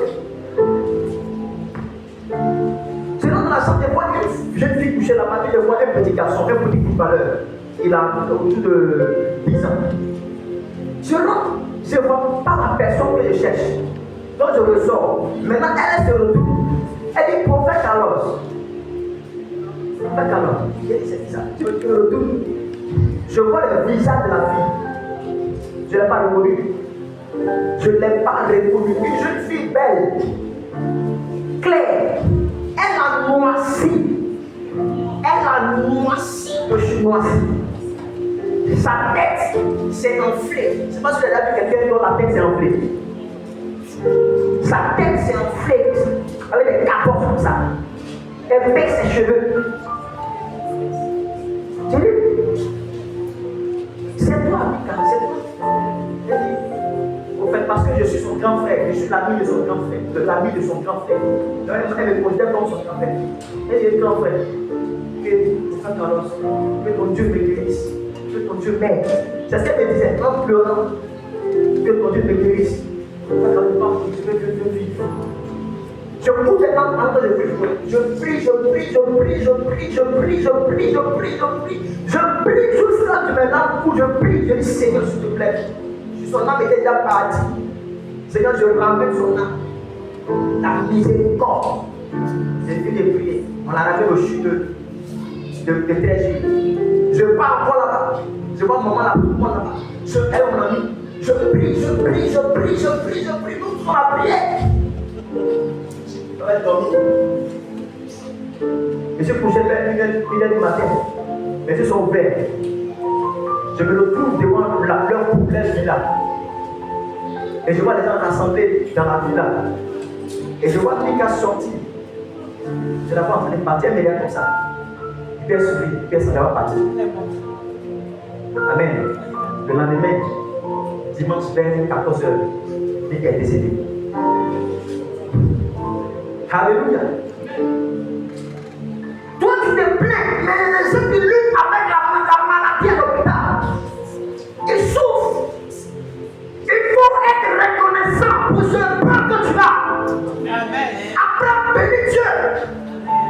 Je rentre dans la chambre, je vois une jeune fille couchée là-bas, je vois un petit garçon, un petit footballeur. Il a autour de 10 ans. Je rentre, je ne vois pas la personne que je cherche. Donc je ressors. Maintenant, elle se retourne. Elle dit, prophète Carlos. Prophète Carlos. Il dit, c'est ça. Je me retourne. Je vois le visage de la fille. Je ne l'ai pas reconnu. Je ne l'ai pas reconnu. Une jeune fille belle, claire. Elle a noirci. Elle a noirci de chinoise. Sa tête s'est enflée. C'est parce que j'ai vu quelqu'un dont la tête s'est enflée. Sa tête s'est enflée avec des capotes comme ça. Elle baisse ses cheveux. J'ai dit, c'est toi, Mika, c'est toi. Elle dit, au fait, parce que je suis son grand frère, je suis l'ami de son grand frère, de l'ami de son grand frère. Donc elle me considère comme son grand frère. Elle dit, grand frère, que frère Carlos, que ton Dieu me guérisse, que ton Dieu m'aide. C'est ce qu'elle me disait, en pleurant, que ton Dieu me guérisse. Je veux que Dieu vive. Je coupe les dents en train de prier. Je prie, je prie, je prie, je prie, je prie, je prie, je prie, je prie. Je prie jusqu'à de maintenant où je prie. Je dis, Seigneur, s'il te plaît. Son âme était déjà partie. Seigneur, je ramène son âme. Ta miséricorde. J'ai fini de prier. On l'a ramené au chute de 13 jours. Je pars encore là-bas. Je vois maman là-bas. Elle est mon ami. Je prie, je prie, je prie, je prie, je prie. Nous sommes à prier. Je vais dormir. Je suis couché vers 1h du matin. Mes yeux sont ouverts. Je me retrouve devant leur poubelle villa. Et je vois les gens rassemblés dans la villa. Et je vois Mika sortir. Je la vois en train de partir, mais elle est comme ça. Hyper sourire, hyper ça va partir. Amen. Le lendemain, dimanche vers 14h, Mika est décédé. Alléluia. Toi, tu te plains, mais ceux qui luttent avec la maladie à l'hôpital, ils souffrent. Il faut être reconnaissant pour ce plan que tu as. Amen. Après, bénis Dieu.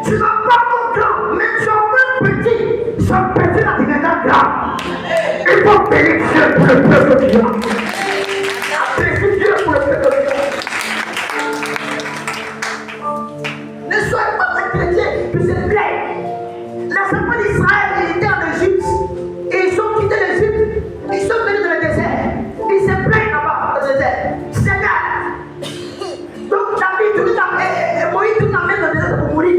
Tu n'as pas ton grand, mais tu as un petit. Ce petit là, il est un grand. Il faut bénir Dieu pour le peuple que tu as. Apprécie Dieu pour le peuple que tu as. Ne soyez pas des chrétiens qui se plaignent. Les enfants d'Israël, ils étaient en Égypte. Et ils ont quitté l'Égypte. Ils sont venus dans le désert. Ils se plaignent là-bas dans le désert. Seigneur. Donc David, Moïse, tout l'amène dans le désert pour mourir.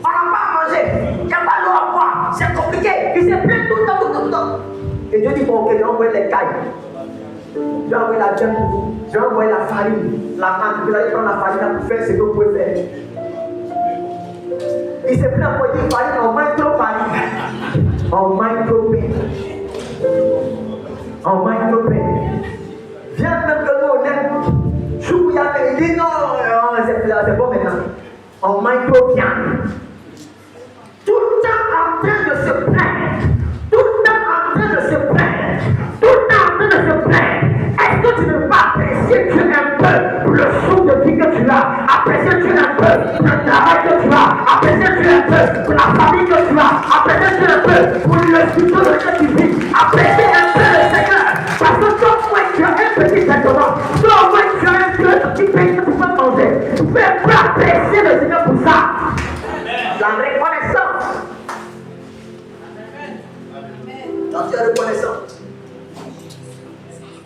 On n'a pas à manger. Il n'y a pas d'eau à boire. C'est compliqué. Ils se plaignent tout le temps, tout le temps. Et Dieu dit, bon, ok, je vais envoyer les cailles. Je vais envoyer la viande pour vous. Je vais envoyer la farine. La farine. Vous allez prendre la farine pour faire ce que vous pouvez faire. Il s'est pris à envoyer une farine, on va trop farine. En micro-pain. En micro-pain. Viens même que nous, on aime. Il dit non, c'est bon maintenant. En micro-pain. Tout le temps en train de se plaindre. Tout le temps en train de se plaindre. Tout le temps en train de se plaindre. Est-ce que tu ne veux pas apprécier Dieu un peu pour le souffle de vie que tu as? Apprécier Dieu un peu pour le travail que tu as. Apprécier Dieu un peu pour la famille que tu as. Apprécier Dieu un peu pour le futur de que tu vis. Apprécier un peu le Seigneur. Parce que toi, moi, tu as un petit vêtement. Toi, moi, tu as un petit pays que tu peux manger. Tu peux apprécier le Seigneur pour ça. La reconnaissance. Quand tu es reconnaissant.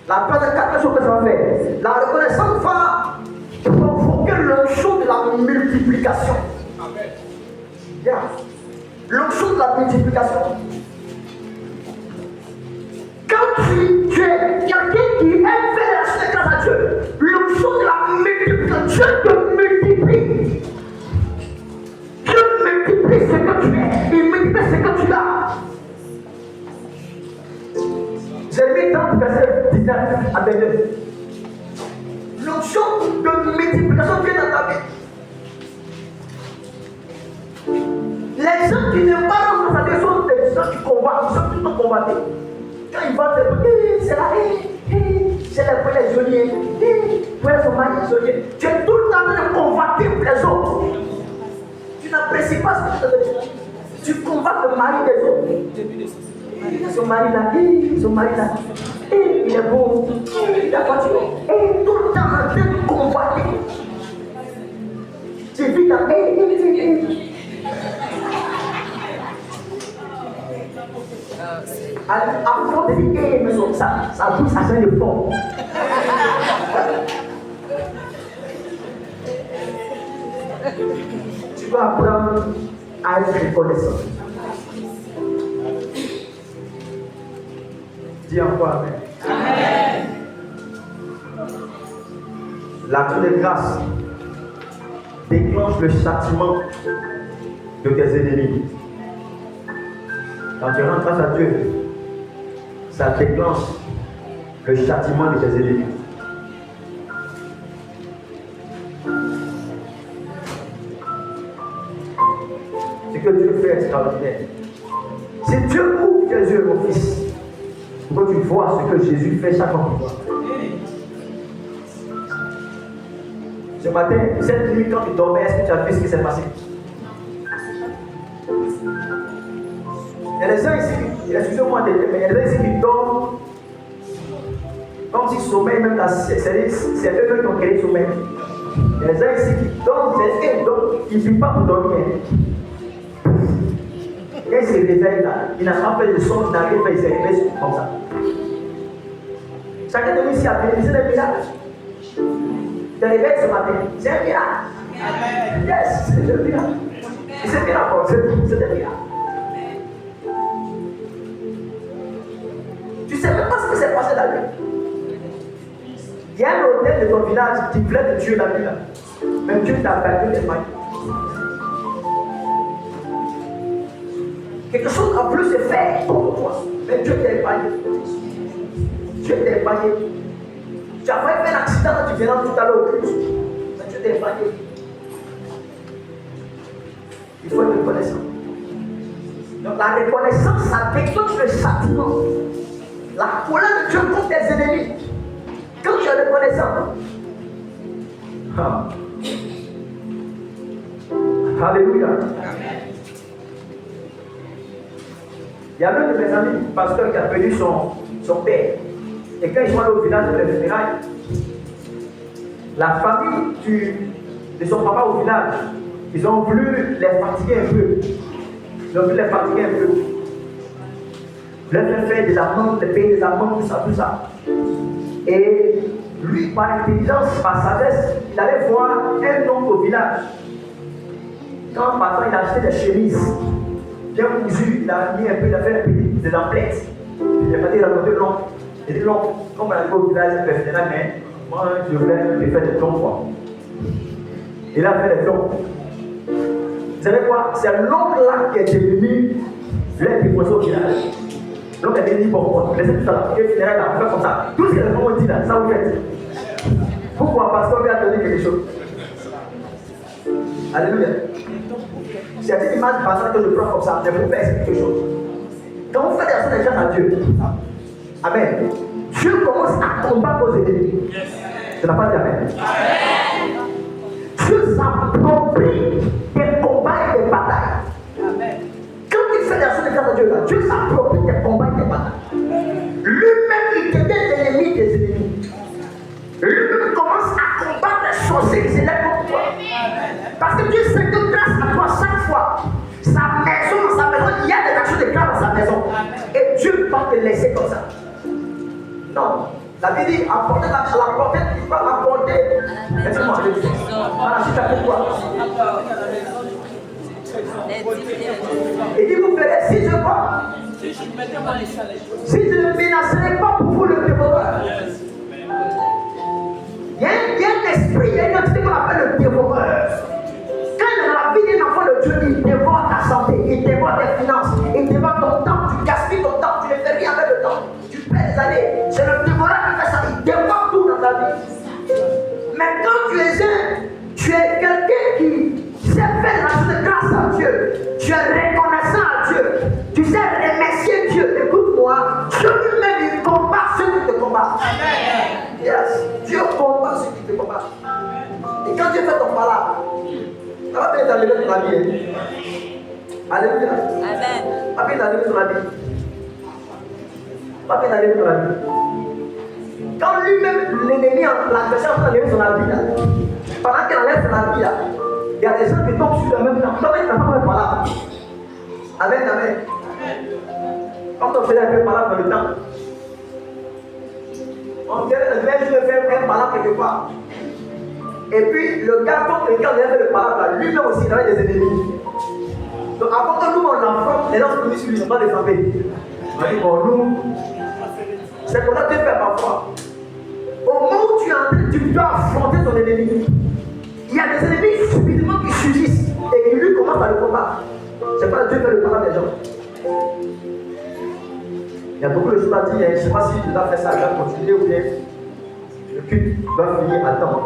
La première quatre choses que ça va faire. La reconnaissance va provoquer l'onction de la multiplication. Yeah. L'onction de la multiplication. Quand tu es quelqu'un qui aime faire la grâce à Dieu, l'onction de la multiplication, Dieu te multiplie. Dieu multiplie ce que tu es. Il multiplie ce que tu as. J'ai mis dans le verset 19 à 22. L'onction de multiplication vient dans ta vie. Les gens qui n'aiment pas rendre à Dieu sont des gens qui combattent, ils sont plutôt combattés. Quand ils vont te dire, c'est là, c'est là pour les geôliers, pour les mari geôliers. Tu es tout le temps en train de combattre pour les autres. Tu n'apprécies pas ce que tu as dit. Tu combats le mari des autres. Son mari là, il est beau, il a voiture, et tout le temps en train de combattre. Tu vis dans à force de dire, mais ça bouge, ça fait le fond. Tu vas apprendre à être reconnaissant. Dis encore Amen. Amen. L'action de grâce déclenche le châtiment de tes ennemis. Quand tu rends grâce à Dieu, ça déclenche le châtiment de tes ennemis. Ce que Dieu fait est extraordinaire. Si Dieu ouvre tes yeux, mon fils, pour que tu vois ce que Jésus fait chaque fois. Ce matin, cette nuit, quand tu dormais, est-ce que tu as vu ce qui s'est passé? Il y a des gens ici, excusez-moi, mais il y a des gens ici qui dorment comme si sommeil, même là, c'est eux qui ont créé le sommeil. Il y a des gens ici qui dorment, c'est eux qui dorment, ils ne vivent pas pour dormir. Quand il se réveille là, il n'a pas fait de son, il n'arrive pas, il se réveille comme ça. Chacun de nous ici a bénéficié d'un miracle. De réveil ce matin, c'est un miracle. Amen. Yes, c'est un miracle. C'est un miracle, c'est un miracle. Tu ne sais même pas ce qui s'est passé la nuit. Il y a un hôtel de ton village qui voulait te tuer la nuit là. Même Dieu t'a perdu les mains. Quelque chose a voulu se faire contre toi. Mais Dieu t'a épargné. Dieu t'a épargné. Tu as failli faire un accident quand tu viens tout à l'heure au culte. Mais Dieu t'a épargné. Il faut être reconnaissant. Donc la reconnaissance, ça déclenche le châtiment. La colère de Dieu contre tes ennemis. Quand tu es reconnaissant. Alléluia. Il y a l'un de mes amis, pasteur, qui a perdu son père. Et quand ils sont allés au village de les funérailles, la famille de son papa au village, ils ont voulu les fatiguer un peu. Ils ont voulu les fatiguer un peu. Leur faire des amendes, les payer des amendes, tout ça. Et lui, par intelligence, par sagesse, il allait voir un homme au village. Quand en passant, il a acheté des chemises bien cousues, il a mis un peu, il a fait un peu des emplettes. Il a fait des raconter long. Il dit long, comme on a dit au village, il fait mais moi, je voulais faire des tons, quoi. Il a fait des tons. Vous savez quoi? C'est l'homme là qui est devenu l'aide des poissons au village. Donc elle dit, bon, laissez tout ça là, et funérailles là, on fait comme ça. Tout ce que les gens dit là, ça vous faites. Pourquoi? Parce qu'on lui a donné quelque chose. Alléluia. C'est une image passante que je prends comme ça, mais pour faire quelque chose. Quand vous faites des actions de grâce à Dieu, Amen, Dieu commence à combattre vos ennemis. Je n'ai pas dit Amen. Dieu s'approprie des combats et des batailles. Quand il fait des actions de grâce à Dieu, là, Dieu s'approprie des combats et des batailles. Lui-même, il devient l'ennemi des ennemis. Lui-même commence à combattre les sorciers qui s'élèvent contre toi. Parce que Dieu sait que grâce à toi, chaque fois, dans sa maison, il y a des actions de grâce dans sa maison. Et Dieu va te laisser comme ça. Non. La Bible dit, apporter la portée, tu vas apporter. Laissez-moi aller. Voilà, si tu as fait quoi? Il dit, vous verrez, si je vois, si je ne menacerai pas pour vous le dévoreur. Il y a un esprit, il y a une entité qu'on appelle le dévoreur. Quand dans la vie d'un enfant de Dieu, il dévore ta santé, il dévore tes finances, il dévore ton temps, tu gaspilles ton temps, tu ne fais rien avec le temps, tu perds des années. C'est le dévoreur qui fait ça, il dévore tout dans ta vie. Mais quand tu es quelqu'un qui sait faire l'action de grâce à Dieu, tu es reconnaissant à Dieu, tu sais remercier Dieu, écoute-moi, Dieu lui-même il combat ceux qui te combattent. Yes, Dieu combat ceux qui te combattent. Et quand Dieu fait ton malade, ça va bien t'enlever ton habit. Alléluia. Amen. Ça va bien t'enlever ton habit. Ça va bien t'enlever ton habit. Quand lui-même, l'ennemi, l'adversaire, va enlever son habit là, pendant qu'il enlève son habit là, il y a des gens qui tombent sur le même temps. Toi-même, tu n'as pas fait malade. Amen, amen. Quand on faisait un peu malade dans le temps, on dirait que je vais faire un malade quelque part. Et puis, le gars, quand quelqu'un vient faire le malade, lui-même aussi, il avait des ennemis. Donc, avant que nous, on affronte, les gens sont venus sur lui, ils n'ont pas défendu. On dit, bon, nous, c'est comme ça que tu fais parfois. Au moment où tu es en train, tu dois affronter ton ennemi. Il y a des ennemis subitement qui surgissent et qui lui commencent à le combattre. C'est pas Dieu qui fait le combat des gens. Il y a beaucoup de choses à dire. Je ne sais pas si tu dois faire ça, tu dois continuer ou bien le culte doit finir à temps.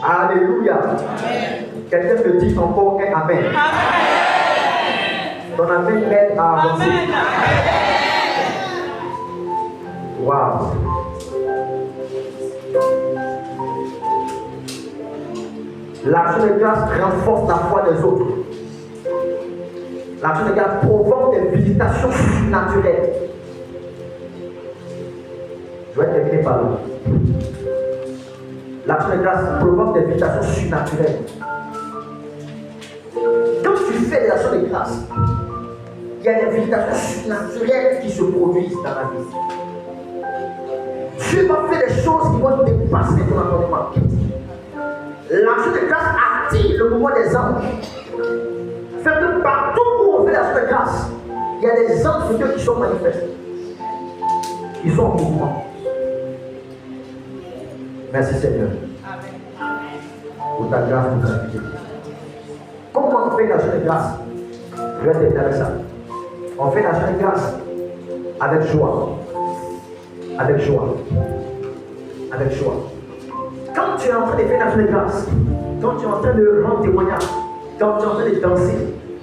Alléluia. Quelqu'un te dit encore un Amen. Ton Amen m'aide à avancer. Waouh. L'action de grâce renforce la foi des autres. L'action de grâce provoque des visitations surnaturelles. Je vais terminer par là. L'action de grâce provoque des visitations surnaturelles. Quand tu fais des actions de grâce, il y a des visitations surnaturelles qui se produisent dans la vie. Dieu va faire des choses qui vont dépasser ton entendement. L'action de grâce attire le mouvement des anges. Fait que partout où on fait l'action de grâce, il y a des anges de Dieu qui sont manifestés. Ils sont en mouvement. Merci Seigneur. Amen. Pour ta grâce, pour ta vie. Comment on fait l'action de grâce? Je vais terminer avec ça. On fait l'action de grâce avec joie. Avec joie. Avec joie. Quand tu es en train de faire l'action de grâce, quand tu es en train de rendre témoignage, quand tu es en train de danser,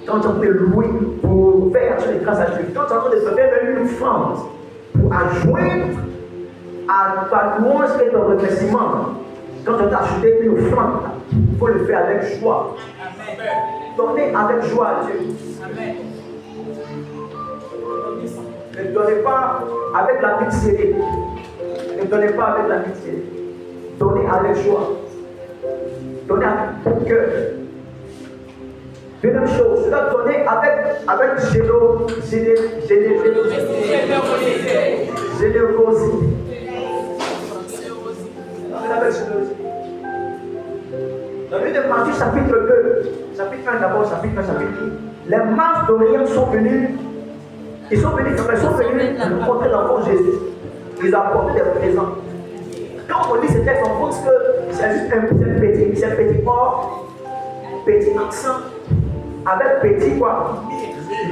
quand tu es en train de louer pour faire l'action de grâce à Dieu, quand tu es en train de se faire une offrande pour adjoindre à ta louange et ton remerciement, quand tu as acheté une offrande, il faut le faire avec joie. Amen. Donnez avec joie à Dieu. Amen. Ne donnez pas avec la tête serrée. Ne donnez pas avec la tête serrée. Donnez avec joie. Donnez avec bon cœur. Deuxième chose, tu dois donner avec générosité. Dans le livre de Matthieu, chapitre 2, chapitre 1 d'abord, chapitre 1, chapitre 2, les masses d'Orient sont venus, ils sont venus rencontrer l'enfant Jésus. Ils apportent des présents. Quand on lit ce texte, on pense que c'est juste un petit corps, petit accent, avec petit quoi?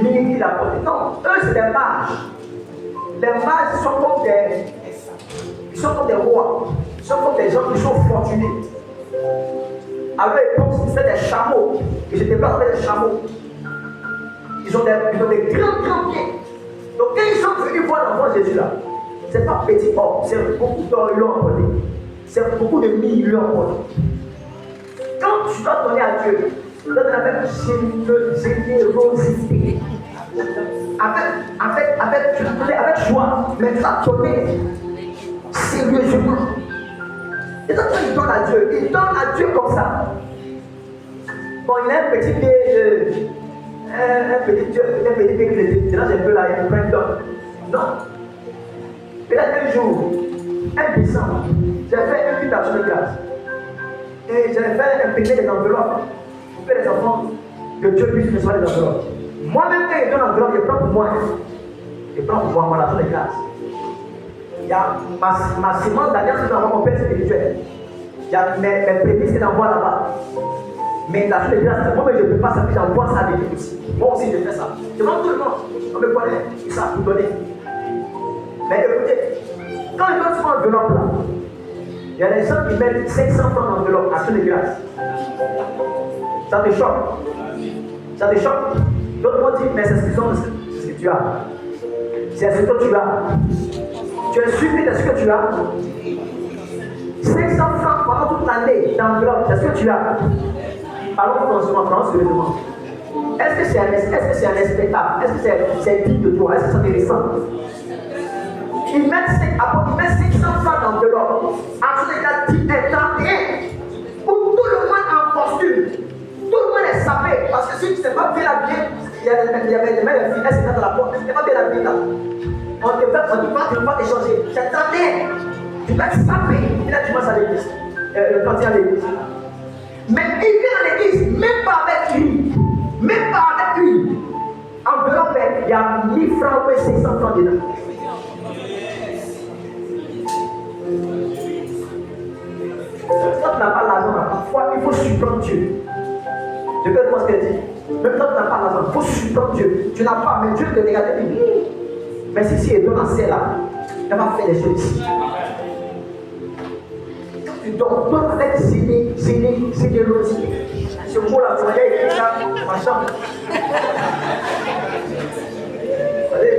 mini qu'il a porté. Non, eux c'est des mages. Les mages sont comme des rois. Ils sont comme des gens qui sont fortunés. À l'époque, c'était des chameaux. Ils étaient blancs avec des chameaux. Ils ont des grands pieds. Donc quand ils sont venus voir l'enfant Jésus là, c'est pas petit or, c'est beaucoup d'or ils l'ont apporté. C'est beaucoup de mille ils l'ont apporté. Quand tu dois donner à Dieu, tu dois donner avec générosité. Avec joie, mais tu dois donner sérieusement. Et donc quand il donne à Dieu, il donne à Dieu comme ça. Bon, il a un petit pied, un petit pied chrétien, là j'ai peu là, il me prend d'or. Non. Peut-être un jour, un puissant, j'ai fait une petite action de grâce. Et j'avais fait un paquet des enveloppes pour que les enfants de Dieu puissent recevoir les enveloppes. Moi-même, quand il donne l'enveloppe, je prends pour moi. Je prends pour moi mon action de grâce. Il y a ma sémence d'alliance qui envoie mon père spirituel. Il y a mes prémices qui envoient là-bas. Mais l'action de grâce, moi, je ne peux pas ça, puis j'envoie ça à l'église aussi. Moi aussi, je fais ça. Je demande tout le monde. On me connaît, ils savent tout donner. Mais écoutez, quand ils donnent souvent l'enveloppe là, il y a des gens qui mettent 500 francs dans l'enveloppe, action de grâce. Ça te choque. Ça te choque. D'autres vont dire, mais c'est ce que tu as. C'est ce que tu as. Tu es suivi de ce que tu as. 500 francs pendant toute l'année dans l'enveloppe, c'est ce que tu as. Parlons franchement, sérieusement. Est-ce que c'est un respectable? Est-ce que c'est digne de toi? Est-ce que c'est intéressant? Ils mettent 500 francs dans l'enveloppe. Action de grâce dit un 31. Où tout le monde en costume. Tout le monde est sapé. Parce que si tu ne sais pas bien habillé, il y avait des mains de filles, elles étaient dans la porte. Tu ne sais pas bien habillé là. On ne peut pas échanger. C'est 31. Tu dois être sapé. Il a du mal à l'église. Le plantier à l'église. Mais il vient à l'église, même pas avec lui. Même pas avec lui. Enveloppe, il y a 1000 francs ou 500 francs dedans. Quand tu n'as pas l'argent, parfois il faut surprendre Dieu. Je peux voir ce qu'elle dit. Même quand tu n'as pas l'argent, il faut surprendre Dieu. Tu n'as pas, mais Dieu te regarde et dit, mais si elle donne à celle-là, elle va faire les choses ici. Quand tu donnes avec générosité. Ce mot-là, vous voyez, il est là, ma chambre. Vous savez,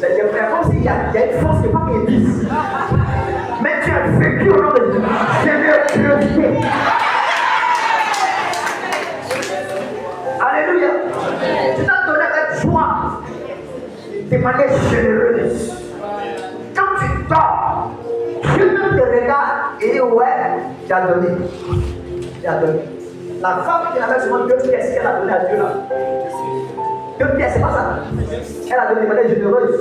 c'est comme s'il y a une force qui n'est pas église. Mais tu as vécu au nom de Dieu. Générosité. Alléluia. Tu t'as donné avec joie. De manière généreuse. Quand tu dors, Dieu te regarde et dit ouais, tu as donné. Tu as donné. La femme qui avait seulement 2 pièces qu'elle a donné à Dieu là. 2 pièces, c'est pas ça. Elle a donné de manière généreuse.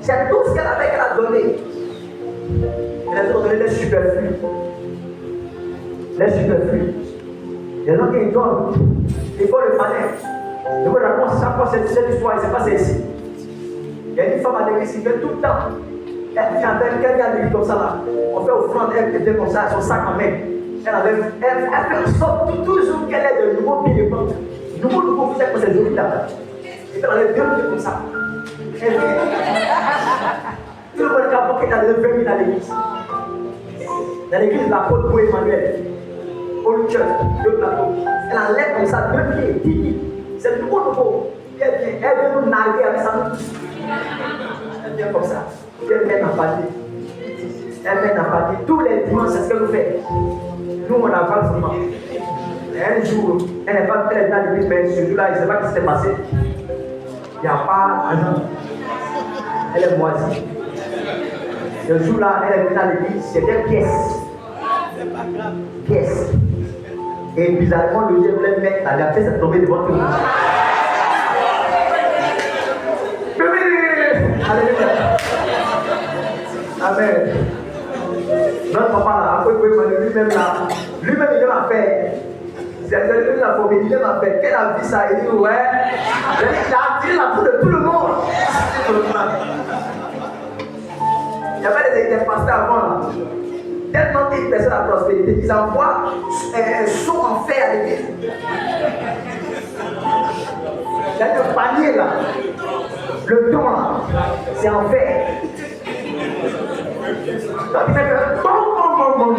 C'est tout ce qu'elle avait qu'elle a donné. Elle a donné les superflus. Les superflus. Les gens qui donnent, ils font le malin. Je vous raconte chaque fois cette histoire, c'est pas celle-ci. Il y a une femme à l'église qui fait tout le temps. Elle vient avec quelqu'un à l'église comme ça là. On fait offrande, elle fait comme ça, son sac en main. Elle fait en sorte toujours qu'elle ait de nouveaux pieds de porte. Nouveau, vous savez que c'est joli là. Et elle enlève 2 pieds comme ça. Elle vient. Tout le monde qui a porté dans le 20 000 à l'église. Dans l'église, l'apôtre pour Emmanuel. Au church, 2 plateaux. Elle enlève comme ça 2 pieds, 10 pieds. C'est nouveau. Elle vient nous narguer avec sa main. Elle vient comme ça. Elle mène en panier. Elle mène en panier. Tous les dimanches, c'est ce que nous faisons. Nous, on avale seulement. Un jour, elle n'est pas très dans l'église, mais ce jour-là, il ne sait pas ce qui s'est passé. Il n'y a pas d'argent. Elle est moisie. Le jour-là, elle est venue dans l'église, c'était pièces. Pièces. Et bizarrement, le Dieu voulait mettre, elle a fait cette tombée devant tout le monde. Alléluia. Amen. Notre papa là, après lui-même là, lui-même il l'a fait. C'est lui la famille, il l'a fait. Qu'elle a vu ça, il dit ouais. Il a attiré la foule de tout le monde. Il y avait des pasteurs avant là. Tellement qu'ils personne la prospérité, ils envoient un saut en fer à l'église. Il y a le panier là. Le don là. C'est en fer. Quand il fait le bon.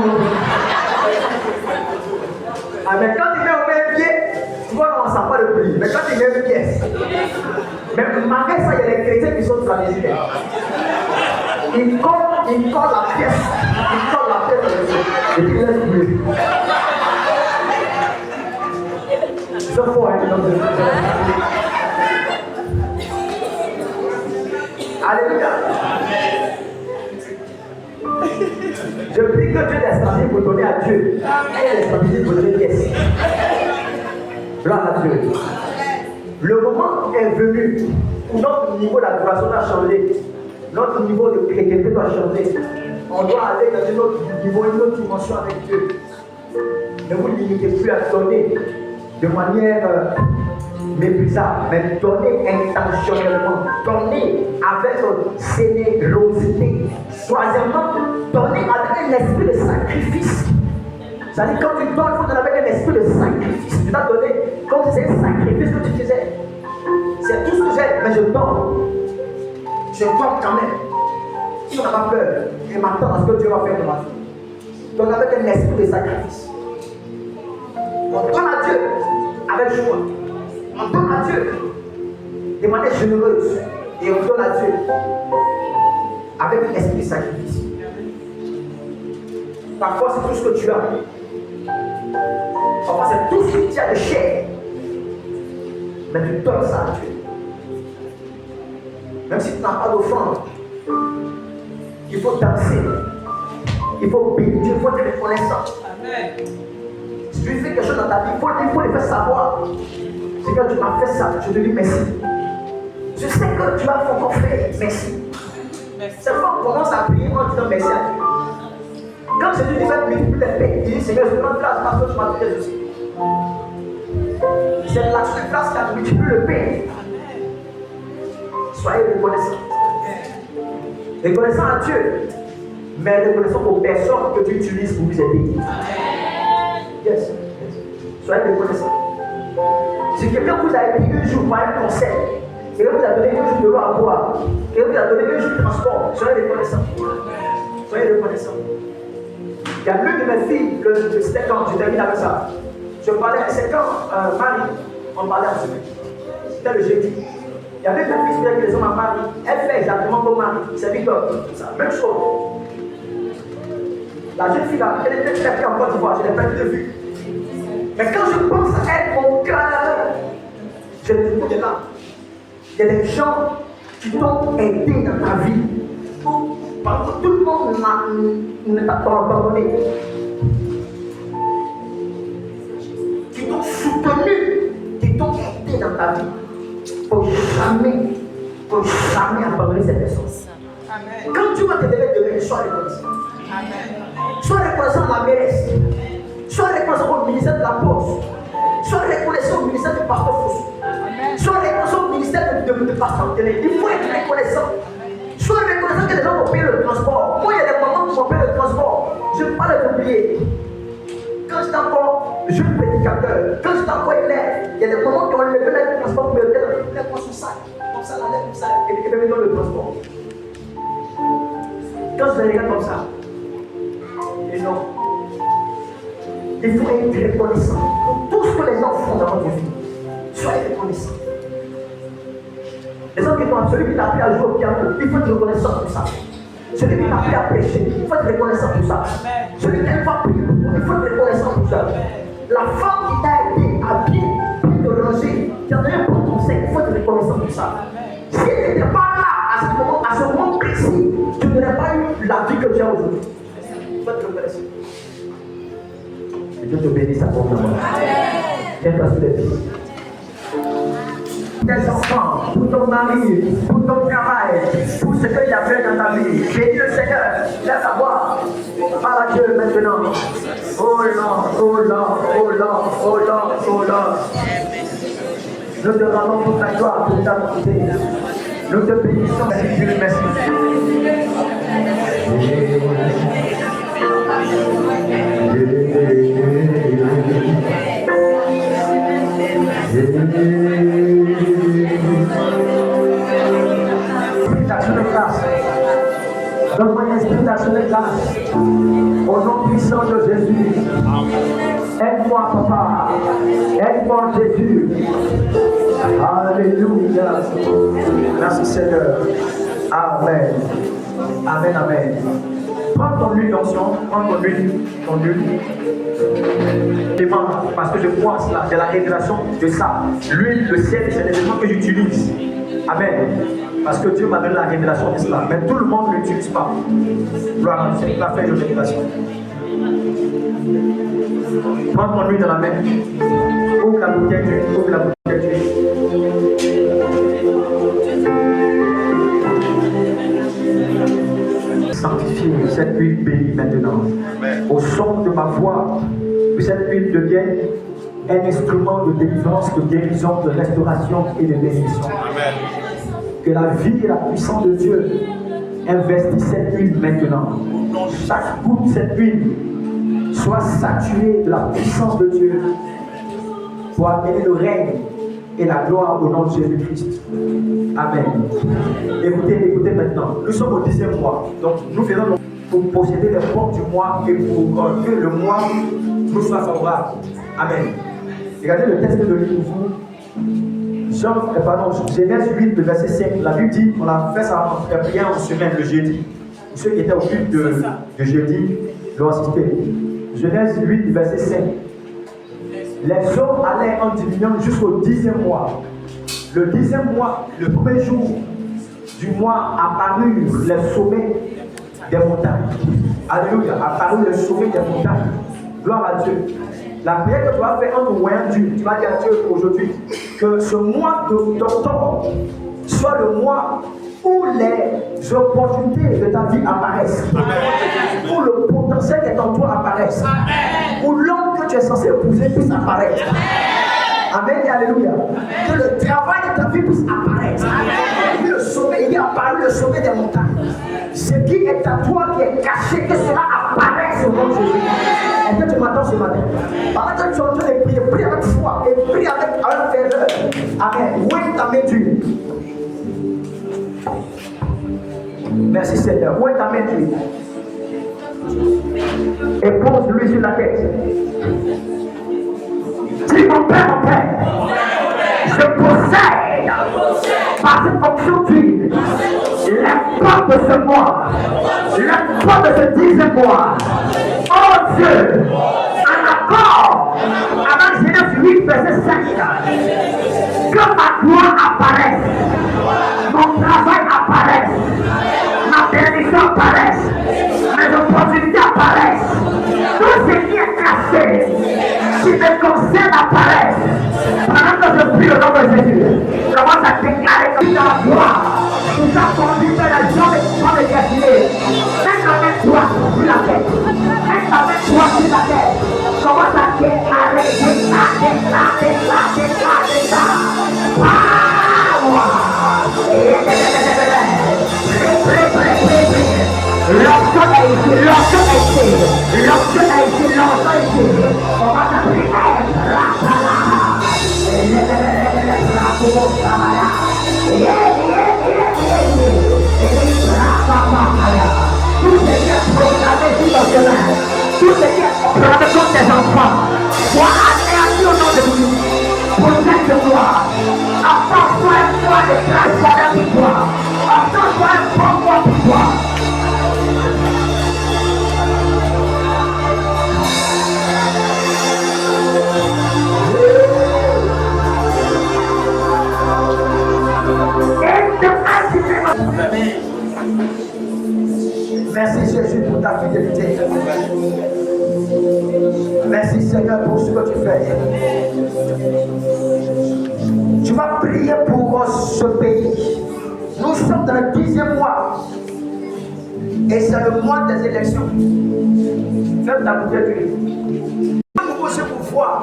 Ah, mais quand il met au même pied, tu vois, on ne sent pas le prix. Mais quand il met une pièce, mais malgré ça, il y a les chrétiens qui sont traditionnels. Il colle la pièce. Il colle la pièce et il laisse brûler. C'est fort, hein, Alléluia. Je prie que Dieu des stratégies pour donner à Dieu et les stratégies pour donner pièces. Gloire à Dieu. Le moment est venu où notre niveau d'adoration doit changer. Notre niveau de chrétienté doit changer. On doit aller dans un autre niveau, une autre dimension avec Dieu. Ne vous limitez plus à donner de manière méprisable, mais donnez intentionnellement, donnez avec générosité. Troisièmement, donnez avec un esprit de sacrifice. C'est-à-dire quand tu donnes, il faut donner avec un esprit de sacrifice. Tu dois donner comme si c'est un sacrifice que tu faisais. C'est tout ce que j'ai, mais je donne. Je donne quand même. Si on n'a pas peur, et m'attends à ce que Dieu va faire de ma vie. Donne avec un esprit de sacrifice. On donne à Dieu avec joie. On donne à Dieu de manière généreuse. Et on donne à Dieu avec un esprit de sacrifice. Parfois, c'est tout ce que tu as. Parfois, c'est tout ce que tu as de chair. Mais tu donnes ça à Dieu. Même si tu n'as pas d'offrande, il faut danser. Il faut bénir Dieu, il faut être reconnaissant. Amen. Si tu fais quelque chose dans ta vie, il faut le faire savoir. C'est quand tu m'as fait ça, je te dis merci. Je sais que tu vas encore faire merci. C'est quand on commence à prier, on dit merci à Dieu. Quand Jésus dit va multiplier les paix, il dit Seigneur, je te rends grâce parce que tu m'as fait aussi. C'est l'action de grâce qui a multiplié le pain. Soyez reconnaissants. Reconnaissant à Dieu, mais reconnaissant aux personnes que tu utilises pour vous aider. Yes. Soyez reconnaissants. Si quelqu'un vous a pris un jour par un conseil, quelqu'un vous a donné un jour de l'eau à boire, quelqu'un vous a donné un jour de transport, soyez reconnaissants. Soyez reconnaissants. Il y a l'une de mes filles, c'était quand je termine avec ça. Je parlais, c'est quand Marie, on parlait ensemble. C'était le jeudi. Il y avait une fille qui les hommes à Marie. Elle fait exactement comme Marie. C'est Victor. Même chose. La jeune fille là, elle était très en Côte d'Ivoire. Je l'ai perdu de vue. Mais quand je pense à elle, mon cœur, je me dis de là. Il y a des gens qui t'ont aidé dans ta vie. Parce que tout le monde ne t'a pas abandonné. Qui t'ont soutenu, qui t'ont aidé dans ta vie. Il ne faut jamais abandonner cette personne. Amen. Quand tu vas te lever demain, sois reconnaissant. Amen. Sois reconnaissant à la mairesse. Sois reconnaissant au ministère de la Poste. Sois reconnaissant au ministère du pasteur Fossou. Sois reconnaissant au ministère de pasteur Télé. Il faut être reconnaissant. Sois reconnaissant que les gens vont payer le transport. Moi, il y a des moments où je paye le transport. Je ne peux pas les oublier. Quand j'étais encore jeune prédicateur, quand j'étais encore élève, il y a des moments où on levait le transport pour me dire, lève-moi son sac. Comme ça, la lève comme ça, et puis me donne le transport. Quand je les regarde comme ça, et non. Il faut être reconnaissant pour tout ce que les gens font dans votre vie. Soyez reconnaissant. Les gens qui font celui qui t'a appris à jouer au piano, il faut être reconnaissant pour ça. Celui qui t'a appris à prêcher, il faut être reconnaissant pour ça. Celui qui n'a pas prié pour toi, il faut être reconnaissant pour ça. La femme qui t'a aidé à bien te ranger, qui a donné un bon conseil, il faut être reconnaissant pour ça. Si tu n'étais pas là à ce moment précis, tu n'aurais pas eu la vie que tu as aujourd'hui. Il faut être reconnaissant. Que Dieu te bénisse abondamment. Viens-toi sur les pieds. Tes enfants, pour ton mari, pour ton travail, pour ce qu'il y a fait dans ta vie. Bénis le Seigneur, laisse savoir. Parle à Dieu maintenant. Oh Lord, oh Lord, oh Lord, oh Lord, oh Lord. Nous te rendons toute la gloire pour ta bonté. Nous te bénissons, Dieu, merci. grâce. Au nom puissant de Jésus. Aide-moi, papa. Aide-moi, Jésus. Alléluia. Merci, Seigneur. Amen. Amen, amen. Prends ton huile d'onction, prends ton huile. Demande, parce que je crois en cela, de la révélation de ça. L'huile, le ciel, c'est l'élément que j'utilise. Amen. Parce que Dieu m'a donné la révélation de cela. Mais tout le monde ne l'utilise pas. Gloire à Dieu, il a fait une révélation. Prends ton huile dans la main. Ouvre la bouteille d'huile, ouvre la bouteille d'huile. Sanctifiez cette huile bénie maintenant. Au son de ma voix, que cette huile devienne un instrument de délivrance, de guérison, de restauration et de bénédiction. Amen. Que la vie et la puissance de Dieu investissent cette huile maintenant. Chaque goutte de cette huile soit saturée de la puissance de Dieu pour amener le règne et la gloire au nom de Jésus-Christ. Amen. Écoutez maintenant. Nous sommes au 10e mois. Donc nous faisons pour posséder les portes du mois et pour que le mois nous soit favorable. Amen. Regardez le texte de l'île pour vous. Genèse 8, le verset 5. La Bible dit, on a fait ça en prière en semaine le jeudi. Pour ceux qui étaient au culte de jeudi, l'ont assisté. Genèse 8, verset 5. Les hommes allaient en diminuant jusqu'au 10e mois. Le 10e mois, le premier jour du mois, apparurent les sommets des montagnes. Alléluia, apparurent les sommets des montagnes. Gloire à Dieu. La prière que tu vas faire en voyant Dieu, tu vas dire à Dieu aujourd'hui que ce mois d'octobre soit le mois où les opportunités de ta vie apparaissent. Amen. Où le potentiel qui est en toi apparaisse. Amen. Où l'homme que tu es censé épouser puisse apparaître. Amen. Amen et alléluia. Amen. Que le travail de ta vie puisse apparaître. Amen. Et le sommet, il est apparu le sommet des montagnes. Ce qui est à toi qui est caché, que cela apparaisse au nom de Jésus. Est-ce que tu m'entends ce matin? Pendant que tu es en train de prier, prie avec foi et prie avec ferveur. Amen. Où est ta main d'huile? Merci Seigneur. Où est ta main d'huile? Et pose-lui sur la tête. Dis mon Père, je possède par cette onction d'huile les portes de ce mois, les portes de ce 10e mois. Oh Dieu, en accord avec Genèse 8, verset 5, que ma gloire apparaisse, mon travail apparaisse, ma bénédiction apparaisse, mes opportunités apparaissent, tout ce qui est caché, qui me concerne apparaisse. Pendant que je prie au nom de Jésus, je commence à déclarer que dans la gloire, nous avons conduit vers la joie et pour les destinées. Mets ta main droite sur la tête. Mets ta main droite sur la tête. Commence à déclarer, L'option est ici, l'option est ici, l'option est ici, l'option est ici. Commence à prier. Tout ce qui est programmé sur ton chemin, tout ce qui est programmé contre tes enfants, soit anéanti au nom de Jésus. Protège-toi. Apporte-toi un mois de grâce pour toi. Apporte-toi un bon mois pour toi. Merci Jésus pour ta fidélité. Merci Seigneur pour ce que tu fais. Tu vas prier pour ce pays. Nous sommes dans le 10e mois. Et c'est le mois des élections. Ferme ta bouteille d'huile. Nous je pour voir.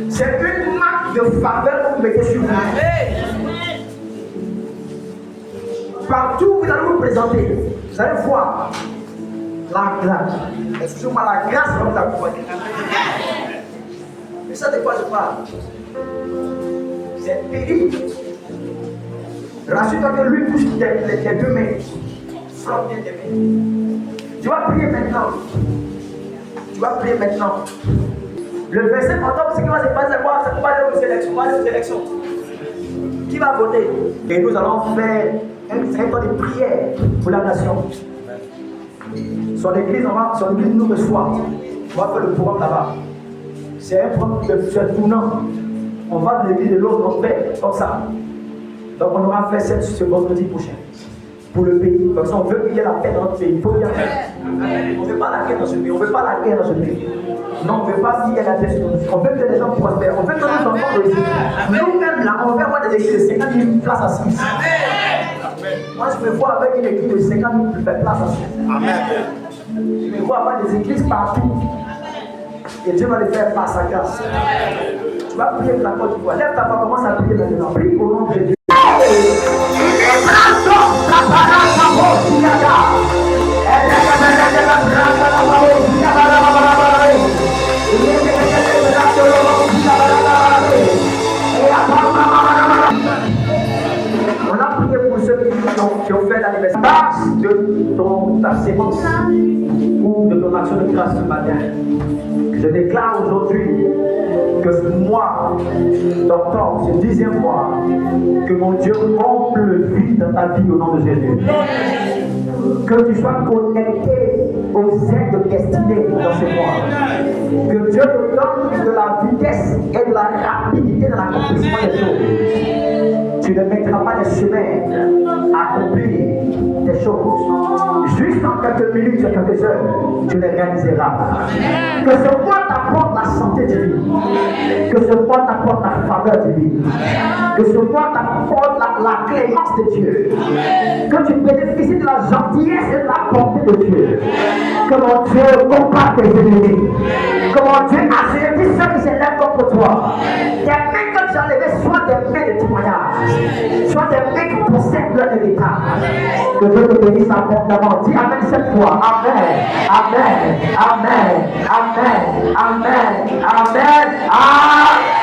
C'est une marque de faveur que vous mettez sur vous. Partout où vous allez vous présenter, vous allez voir la grâce. Excusez-moi, la grâce va vous accompagner. Mais ça, de quoi je parle? C'est terrible. Rassure-toi que lui touche les deux mains. Flotte bien aimé. Tu vas prier maintenant. Tu vas prier maintenant. Le verset maintenant, ce qui va se passer, c'est quoi? C'est qu'on va aller aux élections. On va aller aux élections. Qui va voter? Et nous allons faire un temps de prière pour la nation. Son église nous reçoit. On va faire le programme là-bas. C'est un programme de tournant. On va de l'église de l'autre, on fait comme ça. Donc on aura fait ce vendredi prochain. Pour le pays. Parce qu'on veut qu'il y ait la paix dans notre pays. Il faut bien faire. On ne veut pas la guerre dans ce pays. On ne veut pas la guerre dans ce pays. Non, on ne veut pas qu'il y ait la destruction. On veut que les gens prospèrent. On veut que nos enfants réussissent. Nous-mêmes là, on veut avoir des églises de 50 000 places assises. Moi, je me vois avec une église de 50 000 places assises. Je me vois avoir des églises partout. Et Dieu va les faire par sa grâce. Tu vas prier pour la Côte d'Ivoire. Lève ta voix, commence à prier maintenant. Prie au nom de Dieu. On a prié pour ceux qui ont fait l'anniversaire de ta sémence ou de ton action de grâce ce matin. Je déclare aujourd'hui que ce mois d'octobre, ce 10e mois, que mon Dieu comble le vide dans ta vie au nom de Jésus. Que tu sois connecté aux aides de destinée dans ce mois. Que Dieu te donne de la vitesse et de la rapidité dans l'accomplissement des choses. Tu ne mettras pas les chemins à accomplir des choses. Juste en quelques minutes et quelques heures, tu les réaliseras. Que ce mois t'apporte la santé divine. Que ce mois t'apporte la faveur divine. Que ce mois t'apporte la clémence de Dieu. Que tu bénéficies de la gentillesse et de la bonté de Dieu. Que mon Dieu combat tes ennemis. Que mon Dieu assujettit ceux qui s'élèvent contre toi. Des mains que tu as levées soient des mains de témoignage. Soient des mains qui possèdent leur héritage. Que Dieu te bénisse abondamment. Dis Amen cette fois. Amen. Amen. Amen. Amen. Amen. Amen. Amen.